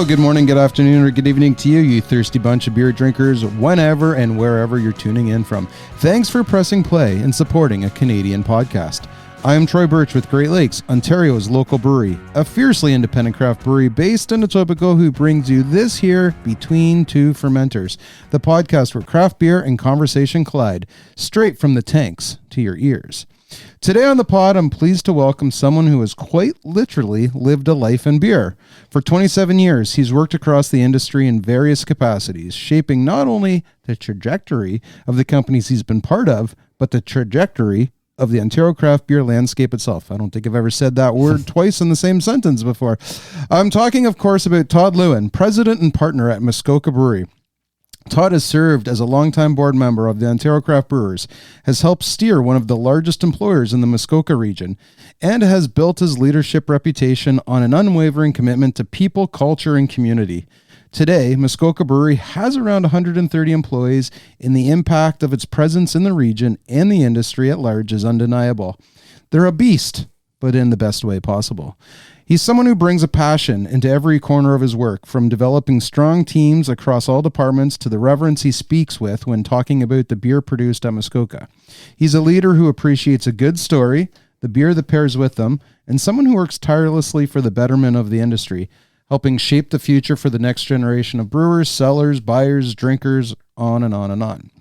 good morning, good afternoon, or good evening to you, you thirsty bunch of beer drinkers, whenever and wherever you're tuning in from. Thanks for pressing play and supporting a Canadian podcast. I am Troy Burtch with Great Lakes, Ontario's local brewery, a fiercely independent craft brewery based in Etobicoke who brings you this here Between Two Fermenters, the podcast where craft beer and conversation collide, straight from the tanks to your ears. Today on the pod, I'm pleased to welcome someone who has quite literally lived a life in beer. For 27 years, he's worked across the industry in various capacities, shaping not only the trajectory of the companies he's been part of, but the trajectory of the Ontario craft beer landscape itself. I don't think I've ever said that word twice in the same sentence before. I'm talking, of course, about Todd Lewin, president and partner at Muskoka Brewery. Todd has served as a longtime board member of the Ontario Craft Brewers, has helped steer one of the largest employers in the Muskoka region, and has built his leadership reputation on an unwavering commitment to people, culture, and community. Today, Muskoka Brewery has around 130 employees, and the impact of its presence in the region and the industry at large is undeniable. They're a beast, but in the best way possible. He's someone who brings a passion into every corner of his work, from developing strong teams across all departments to the reverence he speaks with when talking about the beer produced at Muskoka. He's a leader who appreciates a good story, the beer that pairs with them, and someone who works tirelessly for the betterment of the industry, helping shape the future for the next generation of brewers, sellers, buyers, drinkers, on and on and on.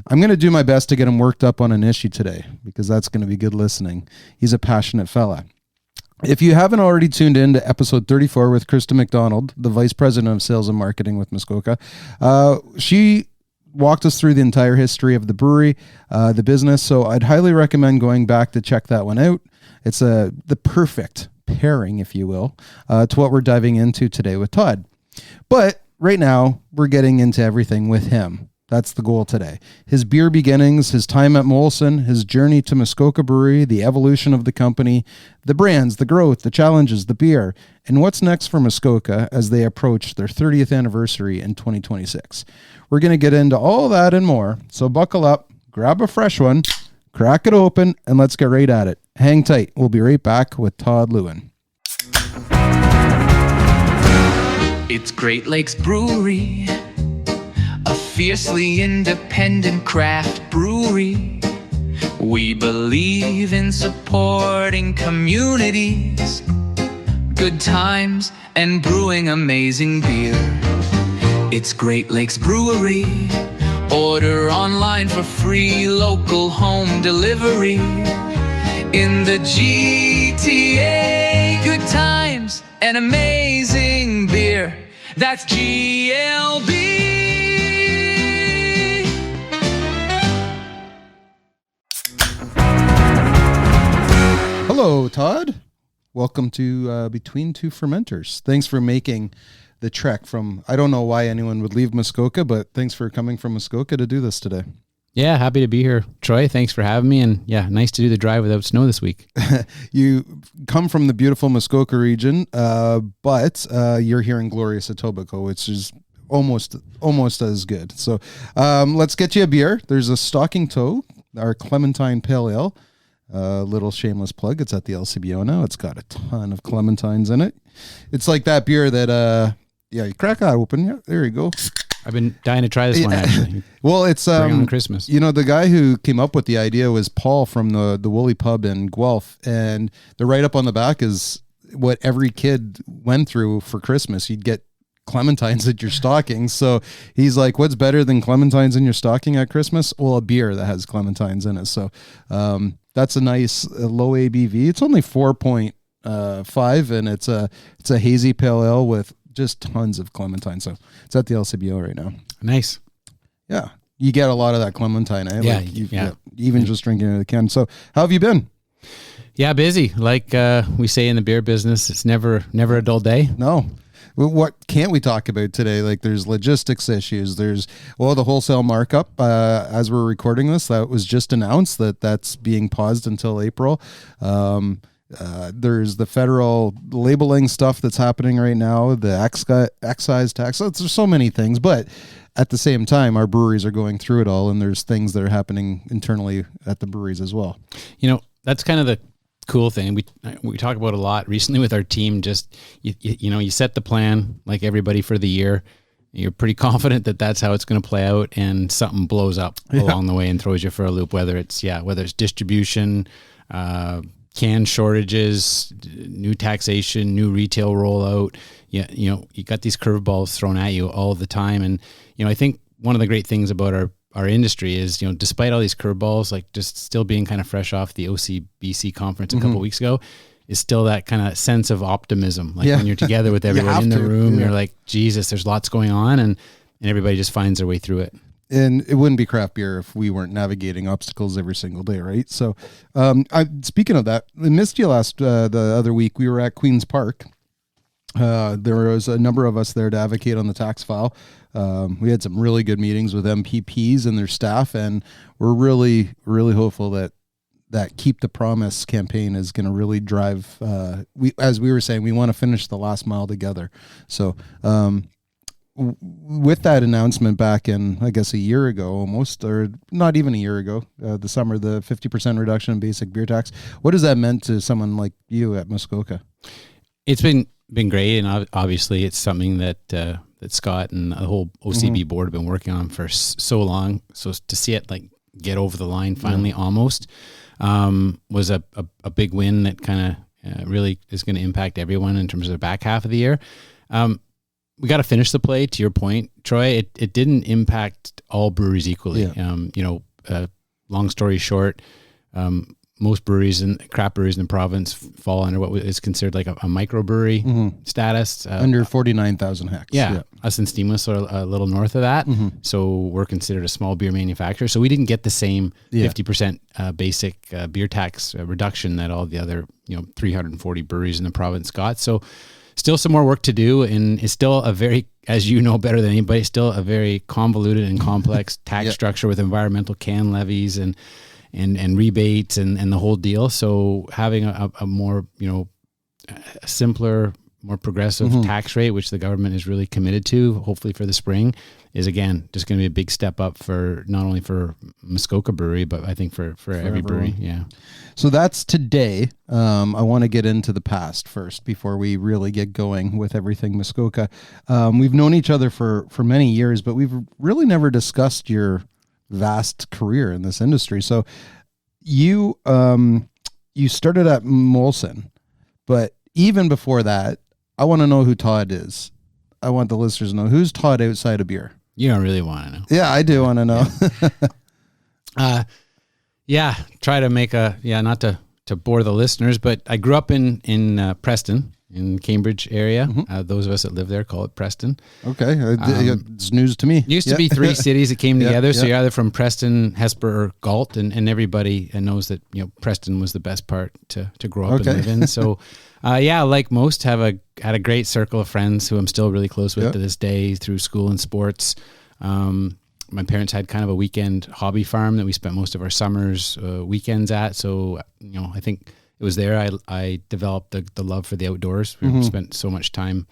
I'm going to do my best to get him worked up on an issue today, because that's going to be good listening. He's a passionate fella. If you haven't already tuned in to episode 34 with Krista McDonald, the Vice President of Sales and Marketing with Muskoka, she walked us through the entire history of the brewery, the business, so I'd highly recommend going back to check that one out. It's the perfect pairing, if you will, to what we're diving into today with Todd. But right now, we're getting into everything with him. That's the goal today. His beer beginnings, his time at Molson, his journey to Muskoka Brewery, the evolution of the company, the brands, the growth, the challenges, the beer, and what's next for Muskoka as they approach their 30th anniversary in 2026. We're going to get into all that and more, so buckle up, grab a fresh one, crack it open, and let's get right at it. Hang tight. We'll be right back with Todd Lewin. It's Great Lakes Brewery, a fiercely independent craft brewery. We believe in supporting communities, good times, and brewing amazing beer. It's Great Lakes Brewery. Order online for free local home delivery. In the GTA, good times and amazing beer. That's GLB. Hello, Todd. Welcome to Between Two Fermenters. Thanks for making the trek from, I don't know why anyone would leave Muskoka, but thanks for coming from Muskoka to do this today. Yeah, happy to be here, Troy. Thanks for having me. And yeah, nice to do the drive without snow this week. You come from the beautiful Muskoka region, but you're here in glorious Etobicoke, which is almost as good. So let's get you a beer. There's a Stalking Toe, our Clementine Pale Ale. Little shameless plug. It's at the LCBO now. It's got a ton of clementines in it. It's like that beer that, you crack that open. Yeah, there you go. I've been dying to try this one, actually. Well, it's on Christmas. You know, the guy who came up with the idea was Paul from the Woolly Pub in Guelph, and the write up on the back is what every kid went through for Christmas. You'd get clementines at your stocking. So he's like, what's better than clementines in your stocking at Christmas? Well, a beer that has clementines in it. So that's a nice low ABV. It's only 4.5, and it's a hazy pale ale with just tons of clementine. So it's at the LCBO right now. Nice. Yeah. You get a lot of that clementine, eh? Yeah. Like even just drinking it out of the can. So how have you been? Yeah, busy. Like we say in the beer business, it's never a dull day. No. What can't we talk about today? Like there's logistics issues. There's, the wholesale markup, as we're recording this, that was just announced that's being paused until April. There's the federal labeling stuff that's happening right now, the excise tax. So there's so many things, but at the same time, our breweries are going through it all, and there's things that are happening internally at the breweries as well. You know, that's kind of cool thing we talk about a lot recently with our team. Just you set the plan like everybody for the year. You're pretty confident that that's how it's going to play out, and something blows up along the way and throws you for a loop. Whether it's distribution, can shortages, new taxation, new retail rollout. You got these curveballs thrown at you all the time, and I think one of the great things about our industry is, despite all these curveballs, like just still being kind of fresh off the OCBC conference a couple of weeks ago, is still that kind of sense of optimism. Like when you're together with everyone in the room, you're like, Jesus, there's lots going on, and everybody just finds their way through it. And it wouldn't be craft beer if we weren't navigating obstacles every single day, right? So, speaking of that, I missed you the other week. We were at Queen's Park. There was a number of us there to advocate on the tax file. We had some really good meetings with MPPs and their staff, and we're really, really hopeful that Keep the Promise campaign is going to really drive, as we were saying, we want to finish the last mile together. So, with that announcement back in, I guess, a year ago almost, or not even a year ago, the summer, the 50% reduction in basic beer tax, what has that meant to someone like you at Muskoka? It's been great, and obviously it's something that Scott and the whole OCB board have been working on for so long. So to see it like get over the line finally, almost, was a big win that kind of really is going to impact everyone in terms of the back half of the year. We got to finish the play. To your point, Troy, it didn't impact all breweries equally. Long story short, most breweries and craft breweries in the province fall under what is considered like a microbrewery status. Under 49,000 hectares. Yeah. Us and Steamless are a little north of that. So we're considered a small beer manufacturer. So we didn't get the same 50% basic beer tax reduction that all the other 340 breweries in the province got. So still some more work to do, and it's still a very, as you know better than anybody, still a very convoluted and complex tax structure with environmental can levies and rebates and the whole deal. So having a more, a simpler, more progressive tax rate, which the government is really committed to, hopefully for the spring, is again just going to be a big step up for not only for Muskoka Brewery, but I think for every brewery. Yeah. So that's today. I want to get into the past first before we really get going with everything Muskoka. We've known each other for many years, but we've really never discussed your vast career in this industry. So you started at Molson, but even before that, I want to know who Todd is. I want the listeners to know, who's Todd outside of beer? You don't really want to know. Yeah, I do want to know. Try to make not to bore the listeners, but I grew up in Preston, in Cambridge area. Those of us that live there call it Preston. Okay. It's news to me. Used to be 3 cities that came together. So you're either from Preston, Hesper, or Galt, and everybody knows that, Preston was the best part to grow up and live in. So, like most, had a great circle of friends who I'm still really close with to this day through school and sports. My parents had kind of a weekend hobby farm that we spent most of our summers, weekends at. So, I think it was there I developed the love for the outdoors. We spent so much time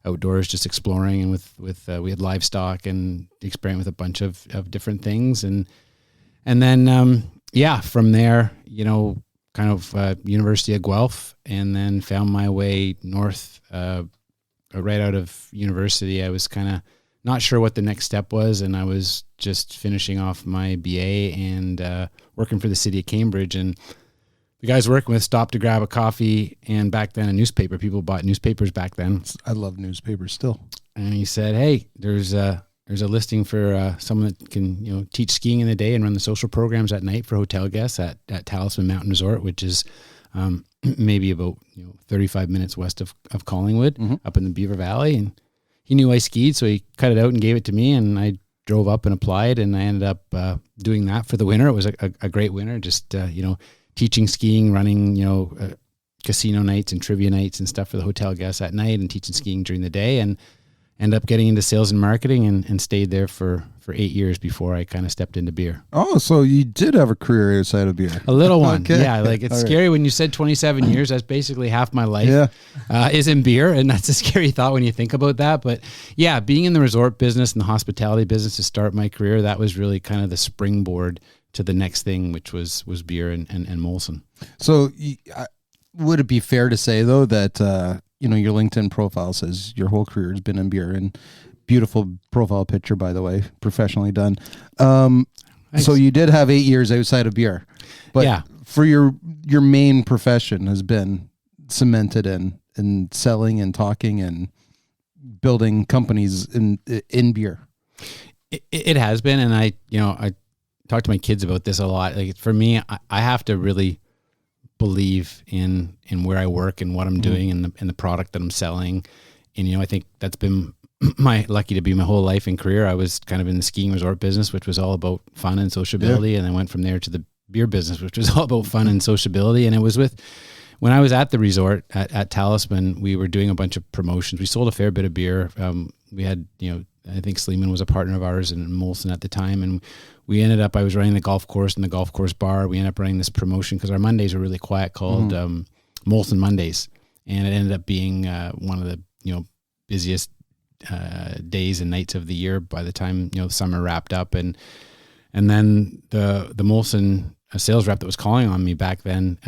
outdoors just exploring, and with we had livestock and experiment with a bunch of different things. And then, from there, kind of University of Guelph, and then found my way north right out of university. I was kind of not sure what the next step was, and I was just finishing off my BA and working for the city of Cambridge. And the guys working with stopped to grab a coffee, and back then a newspaper. People bought newspapers back then. I love newspapers still. And he said, "Hey, there's a listing for someone that can teach skiing in the day and run the social programs at night for hotel guests at Talisman Mountain Resort, which is maybe about 35 minutes west of Collingwood, up in the Beaver Valley." And he knew I skied, so he cut it out and gave it to me, and I drove up and applied, and I ended up doing that for the winter. It was a great winter, just teaching skiing, running casino nights and trivia nights and stuff for the hotel guests at night, and teaching skiing during the day, and end up getting into sales and marketing, and stayed there for 8 years before I kind of stepped into beer. Oh, so you did have a career outside of beer. A little one. Okay. Yeah. Like it's scary when you said 27 years, that's basically half my life is in beer. And that's a scary thought when you think about that. But yeah, being in the resort business and the hospitality business to start my career, that was really kind of the springboard to the next thing, which was beer and Molson. So would it be fair to say though that your LinkedIn profile says your whole career has been in beer, and beautiful profile picture, by the way, professionally done. So you did have 8 years outside of beer, but for your main profession has been cemented in selling and talking and building companies in beer. It has been, and I talk to my kids about this a lot. Like for me, I have to really believe in where I work and what I'm doing and the product that I'm selling. And, I think that's been lucky to be my whole life and career. I was kind of in the skiing resort business, which was all about fun and sociability. Yeah. And I went from there to the beer business, which was all about fun and sociability. And it was when I was at the resort at Talisman, we were doing a bunch of promotions. We sold a fair bit of beer. We had, I think Sleeman was a partner of ours and Molson at the time. And we ended up, I was running the golf course and the golf course bar. We ended up running this promotion because our Mondays were really quiet called Molson Mondays. And it ended up being one of the, busiest days and nights of the year by the time, summer wrapped up. And then the Molson sales rep that was calling on me back then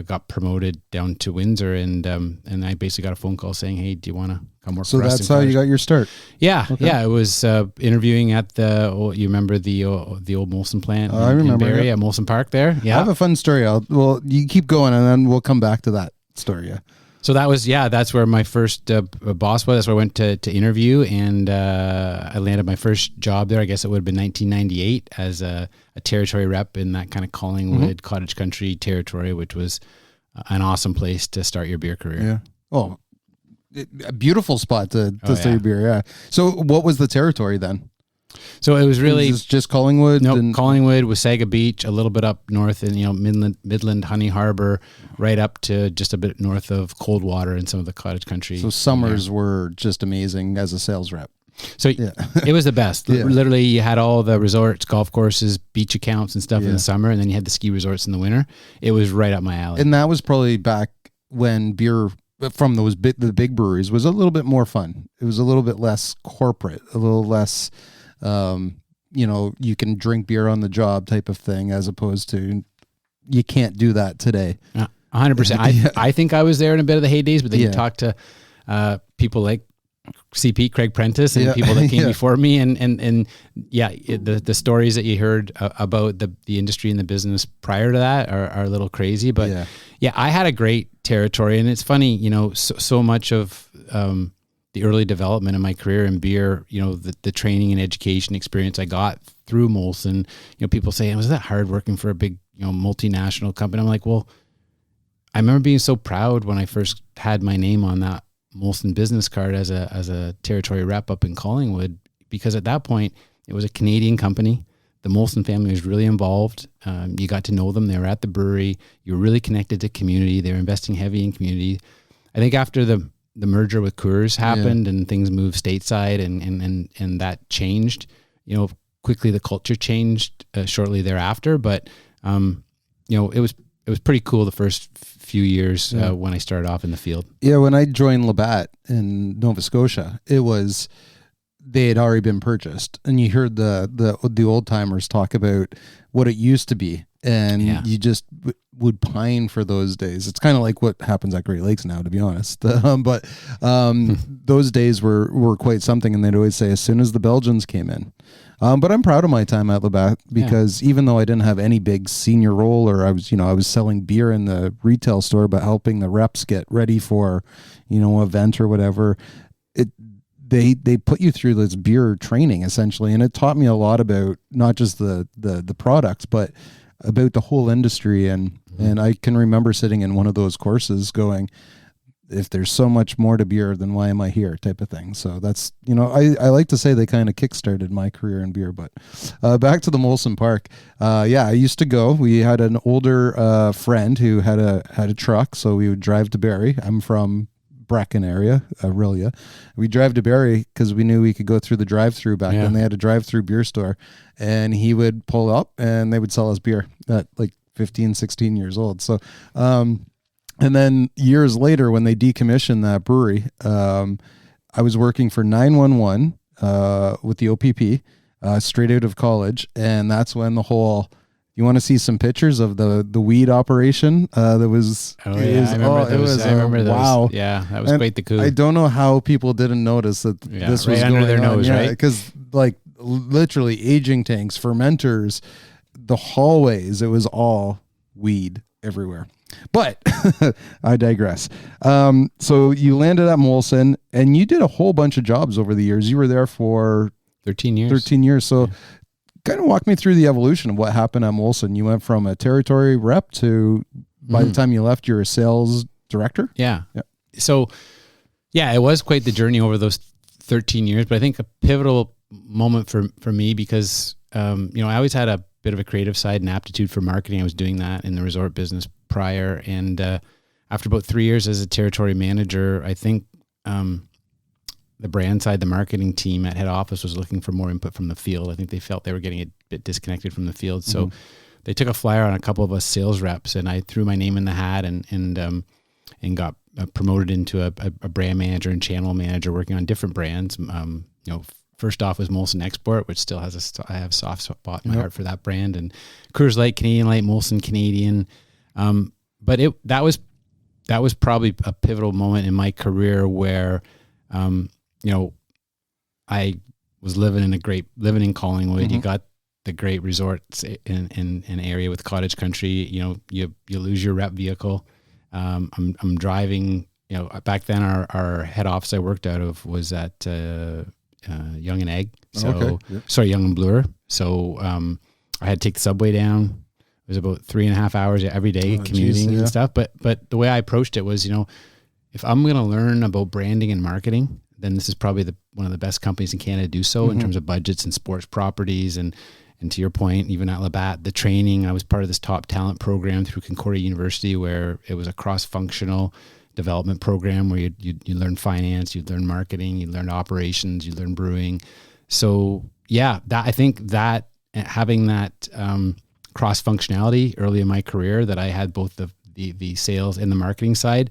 got promoted down to Windsor, and I basically got a phone call saying, "Hey, do you want to come work for us?" So that's how you got your start. Yeah, okay. Yeah. It was interviewing at you remember the old Molson plant? I remember in Barrie, at Molson Park there. Yeah, I have a fun story. You keep going, and then we'll come back to that story. Yeah. So that's where my first boss was. That's where I went to interview, and I landed my first job there. I guess it would have been 1998 as a territory rep in that kind of Collingwood cottage country territory, which was an awesome place to start your beer career. Yeah. Oh, a beautiful spot to start your beer. Yeah. So what was the territory then? So it was really just Collingwood. No, Collingwood, Wasaga Beach, a little bit up north in Midland, Honey Harbor, right up to just a bit north of Coldwater and some of the cottage country. So summers were just amazing as a sales rep. So it was the best. Yeah. Literally, you had all the resorts, golf courses, beach accounts, and stuff in the summer, and then you had the ski resorts in the winter. It was right up my alley. And that was probably back when beer from the big breweries was a little bit more fun. It was a little bit less corporate, a little less. You can drink beer on the job type of thing, as opposed to you can't do that today. 100%. I think I was there in a bit of the heydays, but then you talk to people like CP, Craig Prentice, and people that came before me, and the stories that you heard about the industry and the business prior to that are a little crazy. But I had a great territory, and it's funny, so much of the early development of my career in beer, the training and education experience I got through Molson, people say, was that hard working for a big, multinational company? I'm like, well, I remember being so proud when I first had my name on that Molson business card as a territory rep up in Collingwood, because at that point it was a Canadian company. The Molson family was really involved. You got to know them. They were at the brewery. You were really connected to community. They were investing heavy in community. I think after the merger with Coors happened and things moved stateside and that changed, quickly the culture changed shortly thereafter. But, it was pretty cool the first few years when I started off in the field. Yeah. When I joined Labatt in Nova Scotia, they had already been purchased, and you heard the old timers talk about what it used to be. And you just would pine for those days. It's kind of like what happens at Great Lakes now, to be honest. But those days were quite something. And they'd always say, as soon as the Belgians came in. But I'm proud of my time at Labatt, because even though I didn't have any big senior role, or I was selling beer in the retail store, but helping the reps get ready for, event or whatever, they put you through this beer training essentially. And it taught me a lot about not just the products, but about the whole industry. And I can remember sitting in one of those courses going, if there's so much more to beer, then why am I here, type of thing. So that's, I like to say they kind of kickstarted my career in beer. But back to the Molson Park. I used to go. We had an older friend who had a truck, so we would drive to Barrie. I'm from Bracken area, Aurelia. We drive to Barrie because we knew we could go through the drive-through back then. They had a drive-through beer store, and he would pull up and they would sell us beer at like 15, 16 years old. So, and then years later, when they decommissioned that brewery, I was working for 911 with the OPP straight out of college, and that's when the whole You want to see some pictures of the weed operation? That was. Oh yeah, I remember those. Wow. Yeah, that was quite the coup. I don't know how people didn't notice that this was under going their on. nose, right? Because like literally aging tanks, fermenters, the hallways, it was all weed everywhere. But I digress. So you landed at Molson, and you did a whole bunch of jobs over the years. You were there for 13 years. 13 years. So kind of walk me through the evolution of what happened at Molson. You went from a territory rep to, by the time you left, you're a sales director? Yeah. So, yeah, it was quite the journey over those 13 years, but I think a pivotal moment for me because, I always had a bit of a creative side and aptitude for marketing. I was doing that in the resort business prior. And after about 3 years as a territory manager, I think the brand side, the marketing team at head office was looking for more input from the field. I think they felt they were getting a bit disconnected from the field. So they took a flyer on a couple of us sales reps, and I threw my name in the hat and got promoted into a brand manager and channel manager working on different brands. First off was Molson Export, which still has I have a soft spot in my heart for that brand, and Coors Light, Canadian Light, Molson Canadian. But that was probably a pivotal moment in my career where, I was living in Collingwood. You got the great resorts in an area with cottage country. You lose your rep vehicle. I'm driving. Back then our head office I worked out of was at Young and Egg. So Young and Bloor. So I had to take the subway down. It was about 3.5 hours every day commuting and stuff. But the way I approached it was, if I'm going to learn about branding and marketing, then this is probably one of the best companies in Canada to do so in terms of budgets and sports properties. And to your point, even at Labatt, the training, I was part of this top talent program through Concordia University, where it was a cross-functional development program where you learn finance, you learn marketing, you learn operations, you learn brewing. So I think that having that cross-functionality early in my career, that I had both the sales and the marketing side.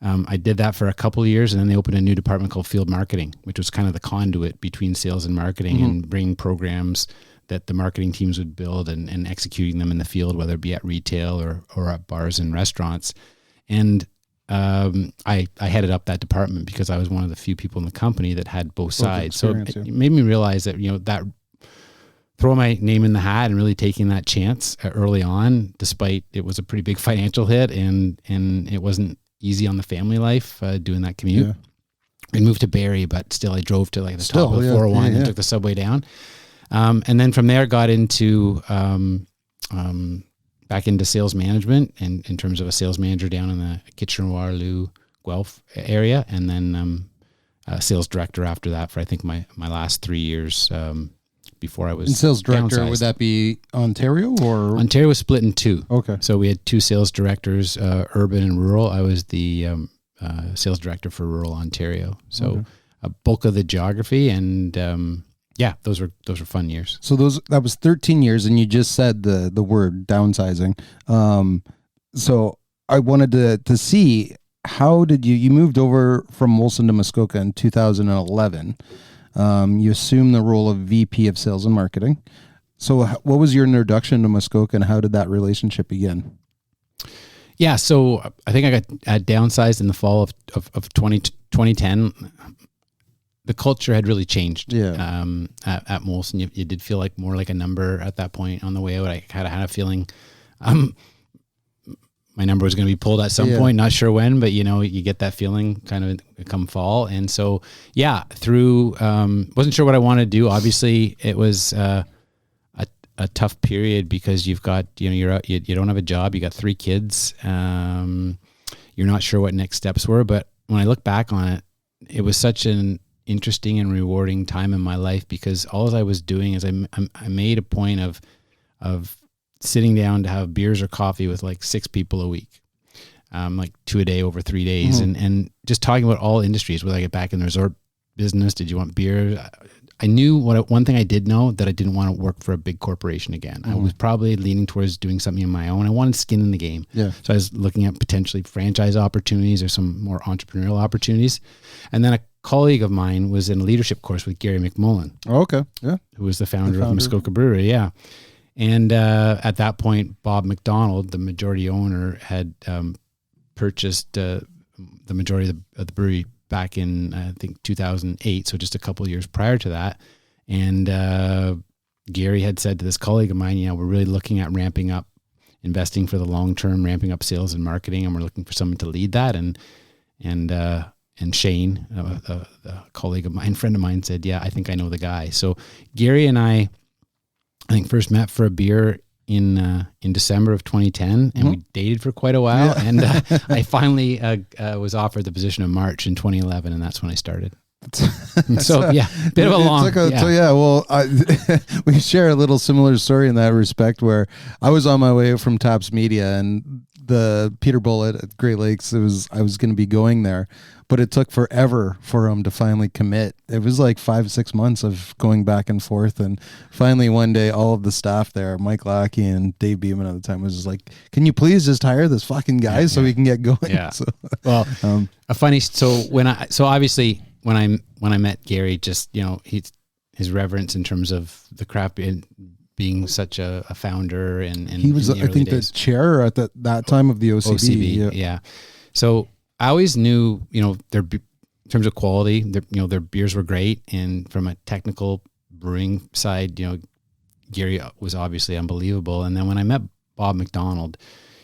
I did that for a couple of years, and then they opened a new department called field marketing, which was kind of the conduit between sales and marketing and bringing programs that the marketing teams would build and executing them in the field, whether it be at retail or at bars and restaurants. And I headed up that department because I was one of the few people in the company that had both sides. So it made me realize that, that throwing my name in the hat and really taking that chance early on, despite it was a pretty big financial hit and it wasn't easy on the family life, doing that commute. Yeah. I moved to Barrie, but still I drove to the top of the 401 and took the subway down. And then from there got into, back into sales management and in terms of a sales manager down in the Kitchener-Waterloo, Guelph area. And then, sales director after that for, I think my last 3 years, before I was and sales director. downsized. Would that be Ontario or? Ontario was split in two. Okay. So we had two sales directors, urban and rural. I was the sales director for rural Ontario. So a bulk of the geography and those were fun years. So that was 13 years, and you just said the word downsizing. So I wanted to see, how did you moved over from Molson to Muskoka in 2011. You assumed the role of VP of Sales and Marketing. So what was your introduction to Muskoka, and how did that relationship begin? Yeah, so I think I got downsized in the fall of 2010. The culture had really changed at Molson. You did feel like more like a number at that point on the way out. I kind of had a feeling my number was going to be pulled at some point, not sure when, but you get that feeling kind of come fall. And so, through, wasn't sure what I wanted to do. Obviously it was, a tough period because you've got, you're out, you don't have a job, you got 3 kids. You're not sure what next steps were, but when I look back on it, it was such an interesting and rewarding time in my life because all I was doing is I made a point of sitting down to have beers or coffee with like 6 people a week, like 2 a day over 3 days, and just talking about all industries. Whether I get back in the resort business, did you want beer? I knew one thing I did know, that I didn't want to work for a big corporation again. I was probably leaning towards doing something on my own. I wanted skin in the game. Yeah. So I was looking at potentially franchise opportunities or some more entrepreneurial opportunities. And then a colleague of mine was in a leadership course with Gary McMullen. Oh, okay. Yeah. Who was the founder of Muskoka Brewery. Yeah. And at that point, Bob McDonald, the majority owner, had purchased the majority of the brewery back in, I think, 2008. So just a couple of years prior to that. And Gary had said to this colleague of mine, we're really looking at ramping up, investing for the long term, ramping up sales and marketing, and we're looking for someone to lead that. And Shane, a colleague of mine, friend of mine, said, "Yeah, I think I know the guy." So Gary and I think first met for a beer in December of 2010, and we dated for quite a while. Yeah. And I finally was offered the position of March in 2011, and that's when I started. So bit of a long. We share a little similar story in that respect, where I was on my way from Taps Media, and the Peter Bullitt at Great Lakes, I was going to be going there, but it took forever for him to finally commit. It was like 5-6 months of going back and forth, and finally one day, all of the staff there, Mike Lackey and Dave Beeman at the time, was just like, "Can you please just hire this fucking guy so we can get going?" Yeah. So, well, obviously when I met Gary, just his reverence in terms of the craft being such a founder, and he was, I think, the chair at that time of the OCB. Yeah. So I always knew, in terms of quality, their beers were great, and from a technical brewing side, Gary was obviously unbelievable. And then when I met Bob McDonald,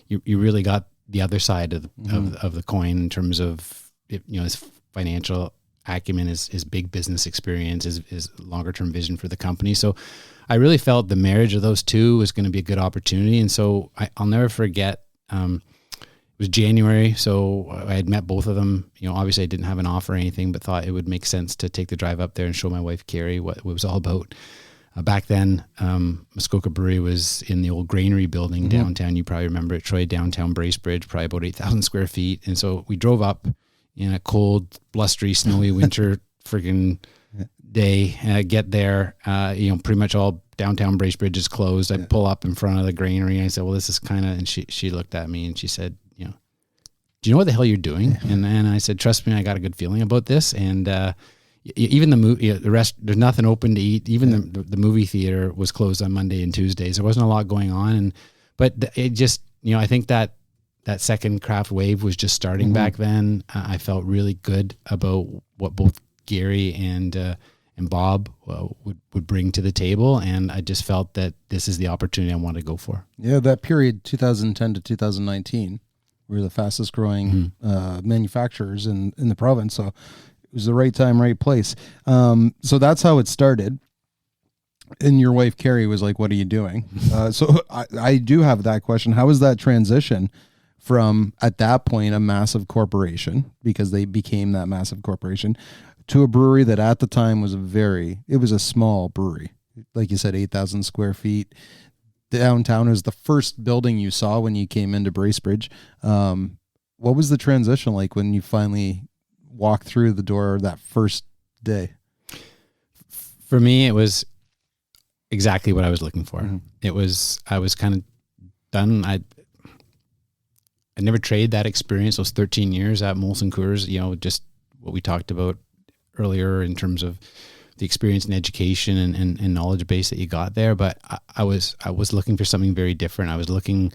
you really got the other side of the coin in terms of his financial acumen, his big business experience, his longer term vision for the company. So I really felt the marriage of those two was going to be a good opportunity. And so I'll never forget, it was January. So I had met both of them. Obviously I didn't have an offer or anything, but thought it would make sense to take the drive up there and show my wife, Carrie, what it was all about. Back then, Muskoka Brewery was in the old granary building downtown. You probably remember it, Troy, downtown Bracebridge, probably about 8,000 square feet. And so we drove up in a cold, blustery, snowy winter friggin' day, get there, pretty much all downtown Bracebridge is closed. I pull up in front of the granary. I said, "Well, this is kind of," and she looked at me and she said, "Do you know what the hell you're doing?" And I said, "Trust me, I got a good feeling about this." And even the movie, the rest, there's nothing open to eat. Even the movie theater was closed on Monday and Tuesdays. There wasn't a lot going on, but it just, I think that second craft wave was just starting back then. I felt really good about what both Gary and Bob would bring to the table, and I just felt that this is the opportunity I wanted to go for. Yeah, that period, 2010 to 2019, we were the fastest growing manufacturers in the province, so it was the right time, right place. So that's how it started. And your wife, Carrie, was like, "What are you doing?" So I do have that question. How was that transition from, at that point, a massive corporation, because they became that massive corporation, to a brewery that at the time was it was a small brewery? Like you said, 8,000 square feet. Downtown was the first building you saw when you came into Bracebridge. What was the transition like when you finally walked through the door that first day? For me, it was exactly what I was looking for. I was kind of done. I never traded that experience, those 13 years at Molson Coors, just what we talked about earlier in terms of the experience and education and knowledge base that you got there. But I was looking for something very different. I was looking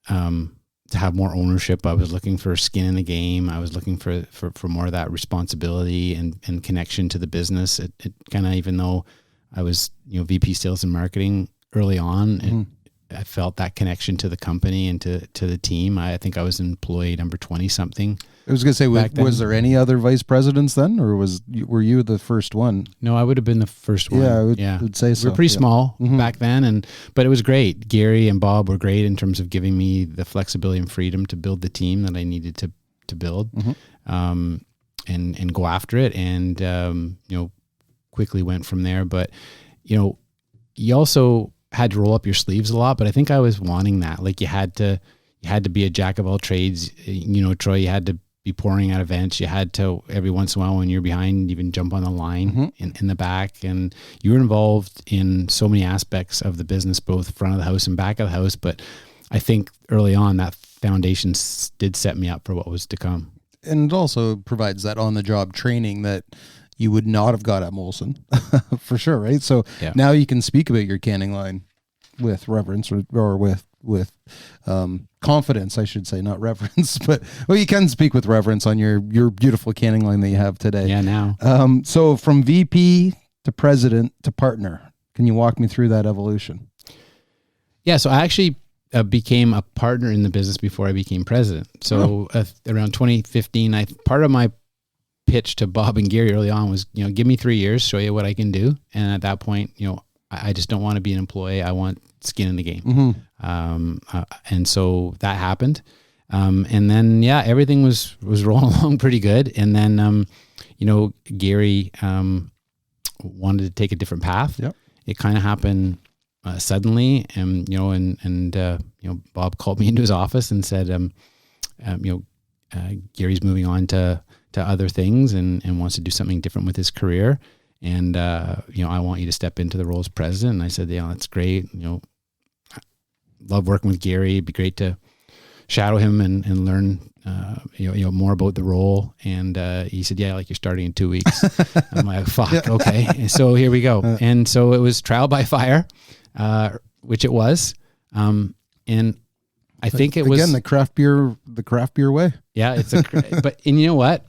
to have more ownership. I was looking for skin in the game. I was looking for more of that responsibility and connection to the business. It kind of, even though I was, VP sales and marketing early on, I felt that connection to the company and to the team. I think I was employee number 20 something. I was going to say, was there any other vice presidents then, or were you the first one? No, I would have been the first one. Yeah, I would say so. We were pretty small back then, but it was great. Gary and Bob were great in terms of giving me the flexibility and freedom to build the team that I needed to build, and go after it, and quickly went from there. But you also had to roll up your sleeves a lot, but I think I was wanting that. Like you had to be a jack of all trades. Troy, you had to be pouring at events. You had to, every once in a while when you're behind, even jump on the line in the back. And you were involved in so many aspects of the business, both front of the house and back of the house. But I think early on that foundation did set me up for what was to come. And it also provides that on-the-job training that you would not have got at Molson, for sure, right? So now you can speak about your canning line with reverence or with confidence, I should say, not reverence, but well, you can speak with reverence on your beautiful canning line that you have today. Yeah, now. So from VP to president to partner, can you walk me through that evolution? Yeah, so I actually became a partner in the business before I became president. So around 2015, part of my pitch to Bob and Gary early on was, give me 3 years, show you what I can do. And at that point, I just don't want to be an employee. I want skin in the game. And so that happened. And then, everything was rolling along pretty good. And then, Gary wanted to take a different path. Yep. It kind of happened suddenly, and Bob called me into his office and said, Gary's moving on to other things and wants to do something different with his career. And, I want you to step into the role as president. And I said, that's great. Love working with Gary. It'd be great to shadow him and learn, more about the role. And, he said, you're starting in 2 weeks. I'm like, fuck. Okay. And so here we go. And so it was trial by fire, which it was. And I think it was, again, the craft beer way. Yeah. But you know what?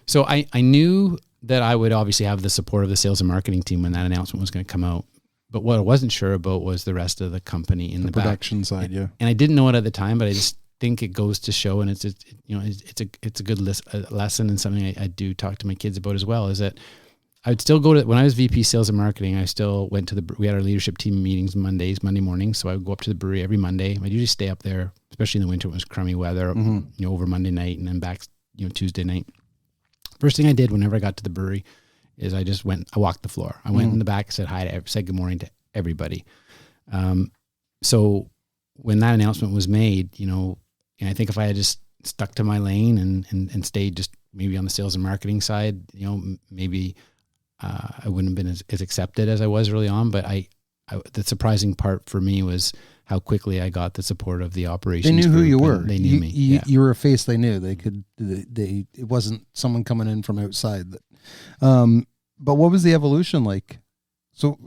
So I knew that I would obviously have the support of the sales and marketing team when that announcement was going to come out. But what I wasn't sure about was the rest of the company in the production back. side. Yeah. And I didn't know it at the time, but I just think it goes to show, and it's a good lesson, and something I do talk to my kids about as well, is that I would still go to, when I was VP sales and marketing, I still went to we had our leadership team meetings Monday mornings. So I would go up to the brewery every Monday. I'd usually stay up there, especially in the winter when it was crummy weather, over Monday night and then back, Tuesday night. First thing I did whenever I got to the brewery is I walked the floor. I went in the back, said hi said good morning to everybody. So when that announcement was made, and I think if I had just stuck to my lane and stayed just maybe on the sales and marketing side, maybe I wouldn't have been as accepted as I was early on. But the surprising part for me was how quickly I got the support of the operations. They knew who you were. They knew me. You were a face they knew. It wasn't someone coming in from outside. But what was the evolution like? So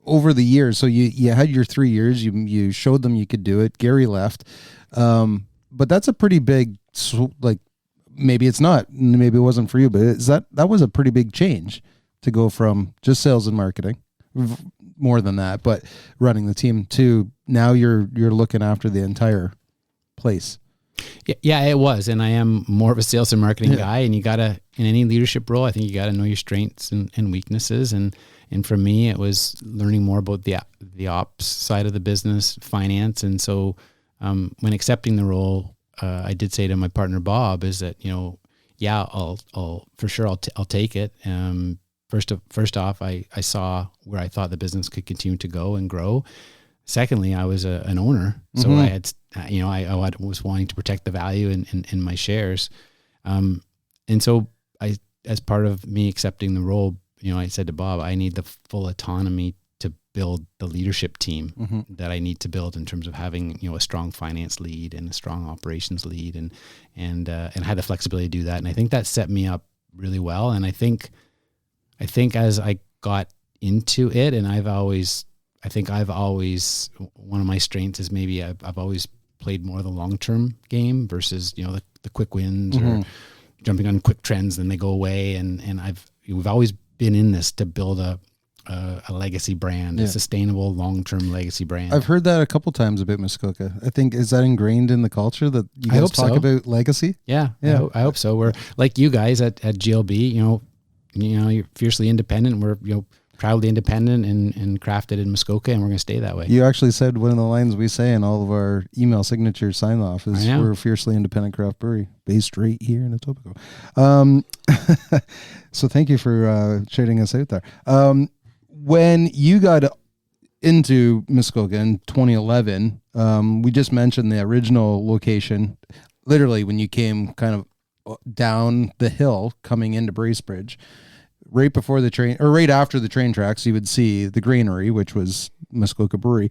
over the years, so you had your 3 years, you showed them you could do it. Gary left. But that's a pretty big, maybe it's not, maybe it wasn't for you, but that was a pretty big change to go from just sales and marketing, more than that, but running the team, to now you're looking after the entire place. Yeah, it was. And I am more of a sales and marketing guy, and you gotta, in any leadership role, I think you gotta know your strengths and weaknesses. And for me, it was learning more about the ops side of the business, finance. And so, when accepting the role, I did say to my partner, Bob, is that, I'll for sure, I'll take it. First off, I saw where I thought the business could continue to go and grow. Secondly, I was an owner, so I had, I was wanting to protect the value in my shares, and so as part of me accepting the role, I said to Bob, I need the full autonomy to build the leadership team that I need to build in terms of having a strong finance lead and a strong operations lead, and had the flexibility to do that. And I think that set me up really well. And I think as I got into it, and I've always, one of my strengths is maybe I've always played more of the long-term game versus, the quick wins or jumping on quick trends, then they go away. And we've always been in this to build a legacy brand, a sustainable long-term legacy brand. I've heard that a couple times about Muskoka. I think, is that ingrained in the culture that you guys talk about legacy? Yeah. I hope so. We're like you guys at GLB, you're fiercely independent. We're, proudly independent and crafted in Muskoka, and we're going to stay that way. You actually said one of the lines we say in all of our email signature sign off is we're a fiercely independent craft brewery based right here in Etobicoke. So thank you for shouting us out there. When you got into Muskoka in 2011, we just mentioned the original location, literally when you came kind of down the hill coming into Bracebridge. Right before the train, or right after the train tracks, you would see the granary, which was Muskoka Brewery.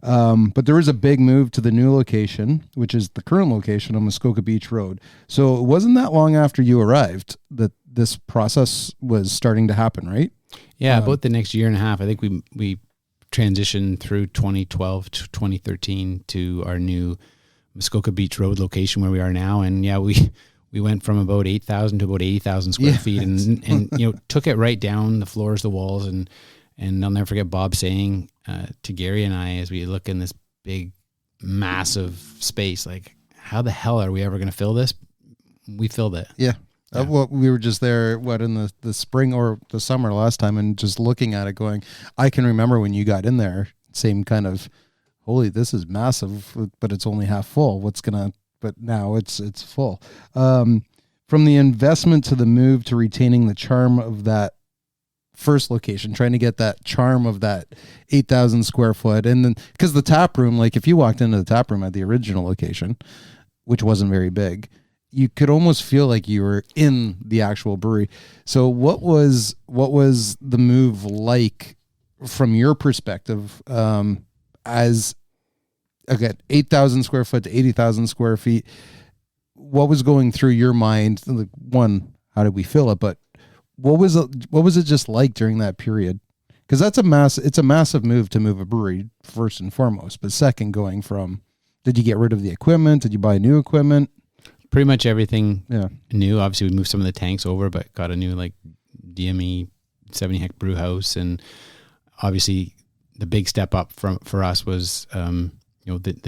But there was a big move to the new location, which is the current location on Muskoka Beach Road. So it wasn't that long after you arrived that this process was starting to happen, right? Yeah, about the next year and a half. I think we transitioned through 2012 to 2013 to our new Muskoka Beach Road location where we are now. And yeah, we went from about 8,000 to about 80,000 square feet and took it right down the floors, the walls. And I'll never forget Bob saying to Gary and I, as we look in this big, massive space, like, how the hell are we ever going to fill this? We filled it. Yeah. Well, we were just there, in the spring or the summer last time, and just looking at it going, I can remember when you got in there, same kind of, holy, this is massive, but it's only half full. But now it's full. From the investment to the move to retaining the charm of that first location, trying to get that charm of that 8,000 square foot. And then, because the tap room, like if you walked into the tap room at the original location, which wasn't very big, you could almost feel like you were in the actual brewery. So what was the move like from your perspective, as again, 8,000 square foot to 80,000 square feet? What was going through your mind? Like, one, how did we fill it? But what was it just like during that period? Because it's a massive move to move a brewery, first and foremost. But second, going from, did you get rid of the equipment? Did you buy new equipment? Pretty much everything new. Obviously, we moved some of the tanks over, but got a new like DME 70 hect brew house. And obviously, the big step up for us was the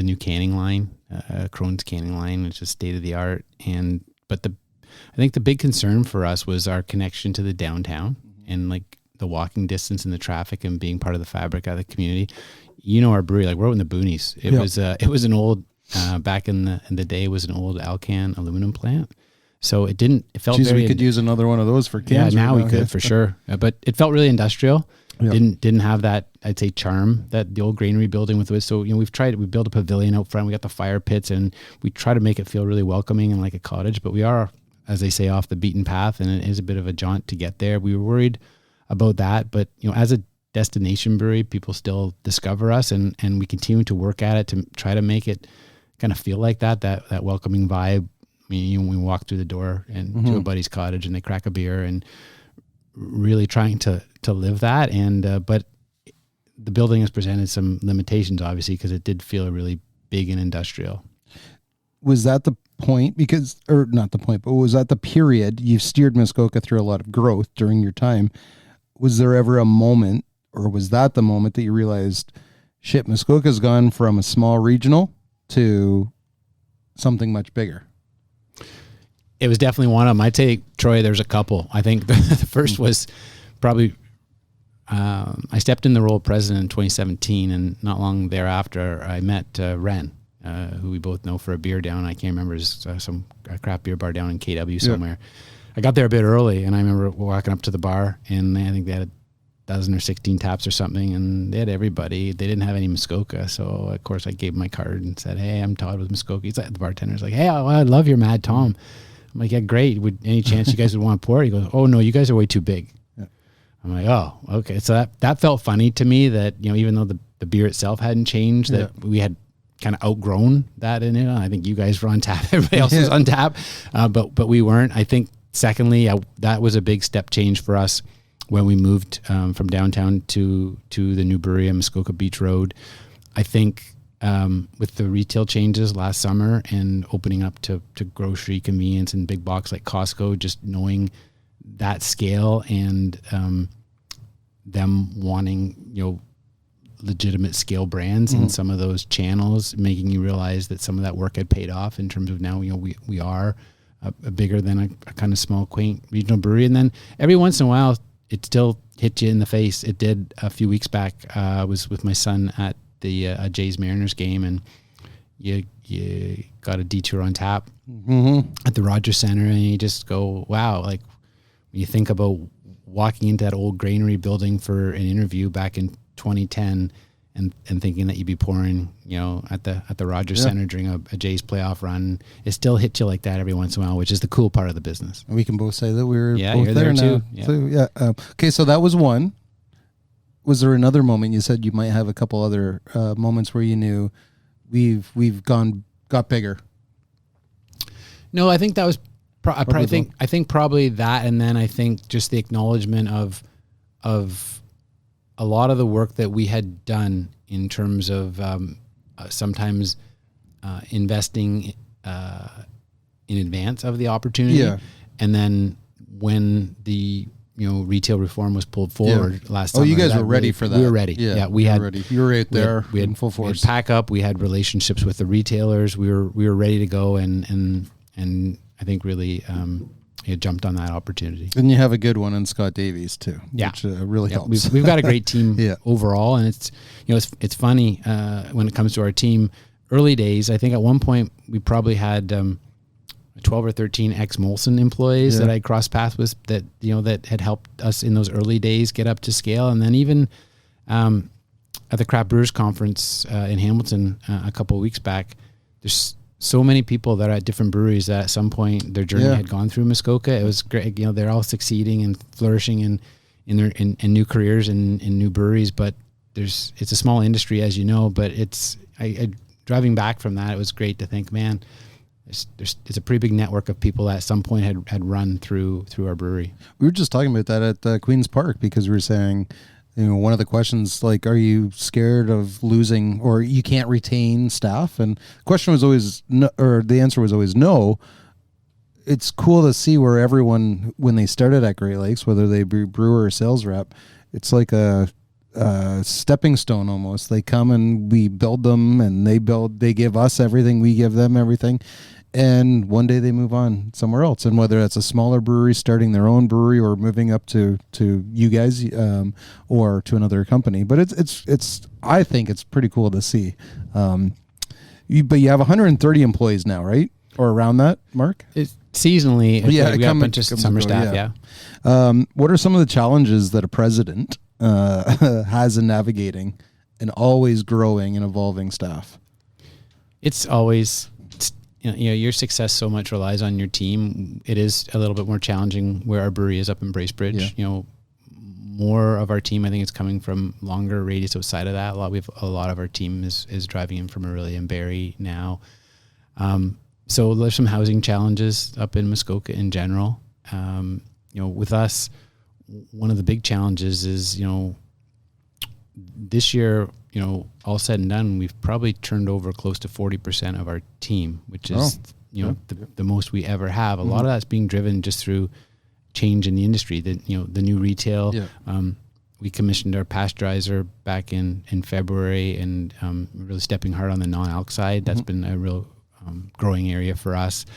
new canning line, Crohn's canning line, which is state of the art. But I think the big concern for us was our connection to the downtown and like the walking distance and the traffic and being part of the fabric of the community. Our brewery, like we're out in the boonies. It was an old. Back in the day, it was an old Alcan aluminum plant, so it felt very. We could use another one of those for cans. Yeah, now we could for sure, but it felt really industrial. Yeah. Didn't have that, I'd say, charm that the old granary building with. So we built a pavilion out front. We got the fire pits, and we try to make it feel really welcoming and like a cottage. But we are, as they say, off the beaten path, and it is a bit of a jaunt to get there. We were worried about that, but as a destination brewery, people still discover us, and we continue to work at it to try to make it kind of feel like that welcoming vibe. I mean, we walk through the door and to a buddy's cottage and they crack a beer, and really trying to live that. And but the building has presented some limitations, obviously, because it did feel really big and industrial. Was that the point? Or not the point, but was that the period you've steered Muskoka through a lot of growth during your time? Was there ever a moment, or was that the moment that you realized, shit, Muskoka's gone from a small regional to something much bigger? It was definitely one of them. I'd say, Troy, there's a couple. I think the first was probably, I stepped in the role of president in 2017, and not long thereafter, I met Ren, who we both know for a beer down, I can't remember, some craft beer bar down in KW somewhere. Yeah. I got there a bit early, and I remember walking up to the bar, and I think they had 12 or 16 taps or something, and they had everybody. They didn't have any Muskoka, so of course I gave him my card and said, "Hey, I'm Todd with Muskoka." He's like, the bartender's like, "Hey, I love your Mad Tom." I'm like, "Yeah, great. Would any chance you guys would want to pour?" He goes, "Oh no, you guys are way too big." Yeah. I'm like, "Oh, okay." So that felt funny to me, that even though the beer itself hadn't changed, that we had kind of outgrown that in it. I think you guys were on tap, everybody else was on tap, but we weren't. I think secondly, that was a big step change for us when we moved from downtown to the new brewery on Muskoka Beach Road. I think with the retail changes last summer and opening up to grocery, convenience, and big box like Costco, just knowing that scale and them wanting legitimate scale brands in some of those channels, making you realize that some of that work had paid off in terms of now we are a bigger than a kind of small, quaint regional brewery. And then every once in a while, it still hit you in the face. It did a few weeks back. I was with my son at the Jays Mariners game, and you got a detour on tap at the Rogers Center, and you just go, wow. Like when you think about walking into that old granary building for an interview back in 2010 and thinking that you'd be pouring, at the Rogers Center during a Jays playoff run, it still hits you like that every once in a while, which is the cool part of the business. We can both say that we were both you're there now. Too. Yeah. So, okay, so that was one. Was there another moment? You said you might have a couple other moments where you knew we've got bigger. No, I think that was I think probably that, and then I think just the acknowledgement of a lot of the work that we had done in terms of sometimes investing in advance of the opportunity. Yeah. And then when the retail reform was pulled forward last time. Oh, you guys were ready for that. We were ready. Yeah, we had ready. You were right there. We had in full force. We had pack up. We had relationships with the retailers. We were ready to go, and I think really jumped on that opportunity. And you have a good one in Scott Davies too. Yeah, which really helps. We've got a great team overall, and it's funny when it comes to our team. Early days, I think at one point we probably had 12 or 13 ex-Molson employees that I crossed paths with that had helped us in those early days get up to scale. And then even at the Craft Brewers Conference in Hamilton a couple of weeks back, there's so many people that are at different breweries that at some point their journey had gone through Muskoka. It was great. They're all succeeding and flourishing in new careers and in new breweries, but it's a small industry, as you know, but driving back from that, it was great to think, man, it's a pretty big network of people that at some point had run through our brewery. We were just talking about that at Queen's Park, because we were saying, one of the questions, like, are you scared of losing, or you can't retain staff? And the question was always no, or the answer was always no. It's cool to see where everyone, when they started at Great Lakes, whether they be brewer or sales rep, it's like a stepping stone almost. They come and we build them, and they give us everything, we give them everything, and one day they move on somewhere else. And whether that's a smaller brewery starting their own brewery, or moving up to you guys, or to another company. But it's I think it's pretty cool to see. But you have 130 employees now, right? Or around that, Mark? It's seasonally, we got a bunch of summer staff. What are some of the challenges that a president has in navigating and always growing and evolving staff? It's always, your success so much relies on your team. It is a little bit more challenging where our brewery is up in Bracebridge. More of our team, I think, is coming from longer radius outside of that. A lot of our team is driving in from Orillia and Barrie now. So there's some housing challenges up in Muskoka in general. With us, one of the big challenges is, this year, all said and done, we've probably turned over close to 40% of our team, which is, the most we ever have. A lot of that's being driven just through change in the industry, the new retail. We commissioned our pasteurizer back in February, and really stepping hard on the non-alc side. That's been a real growing area for us.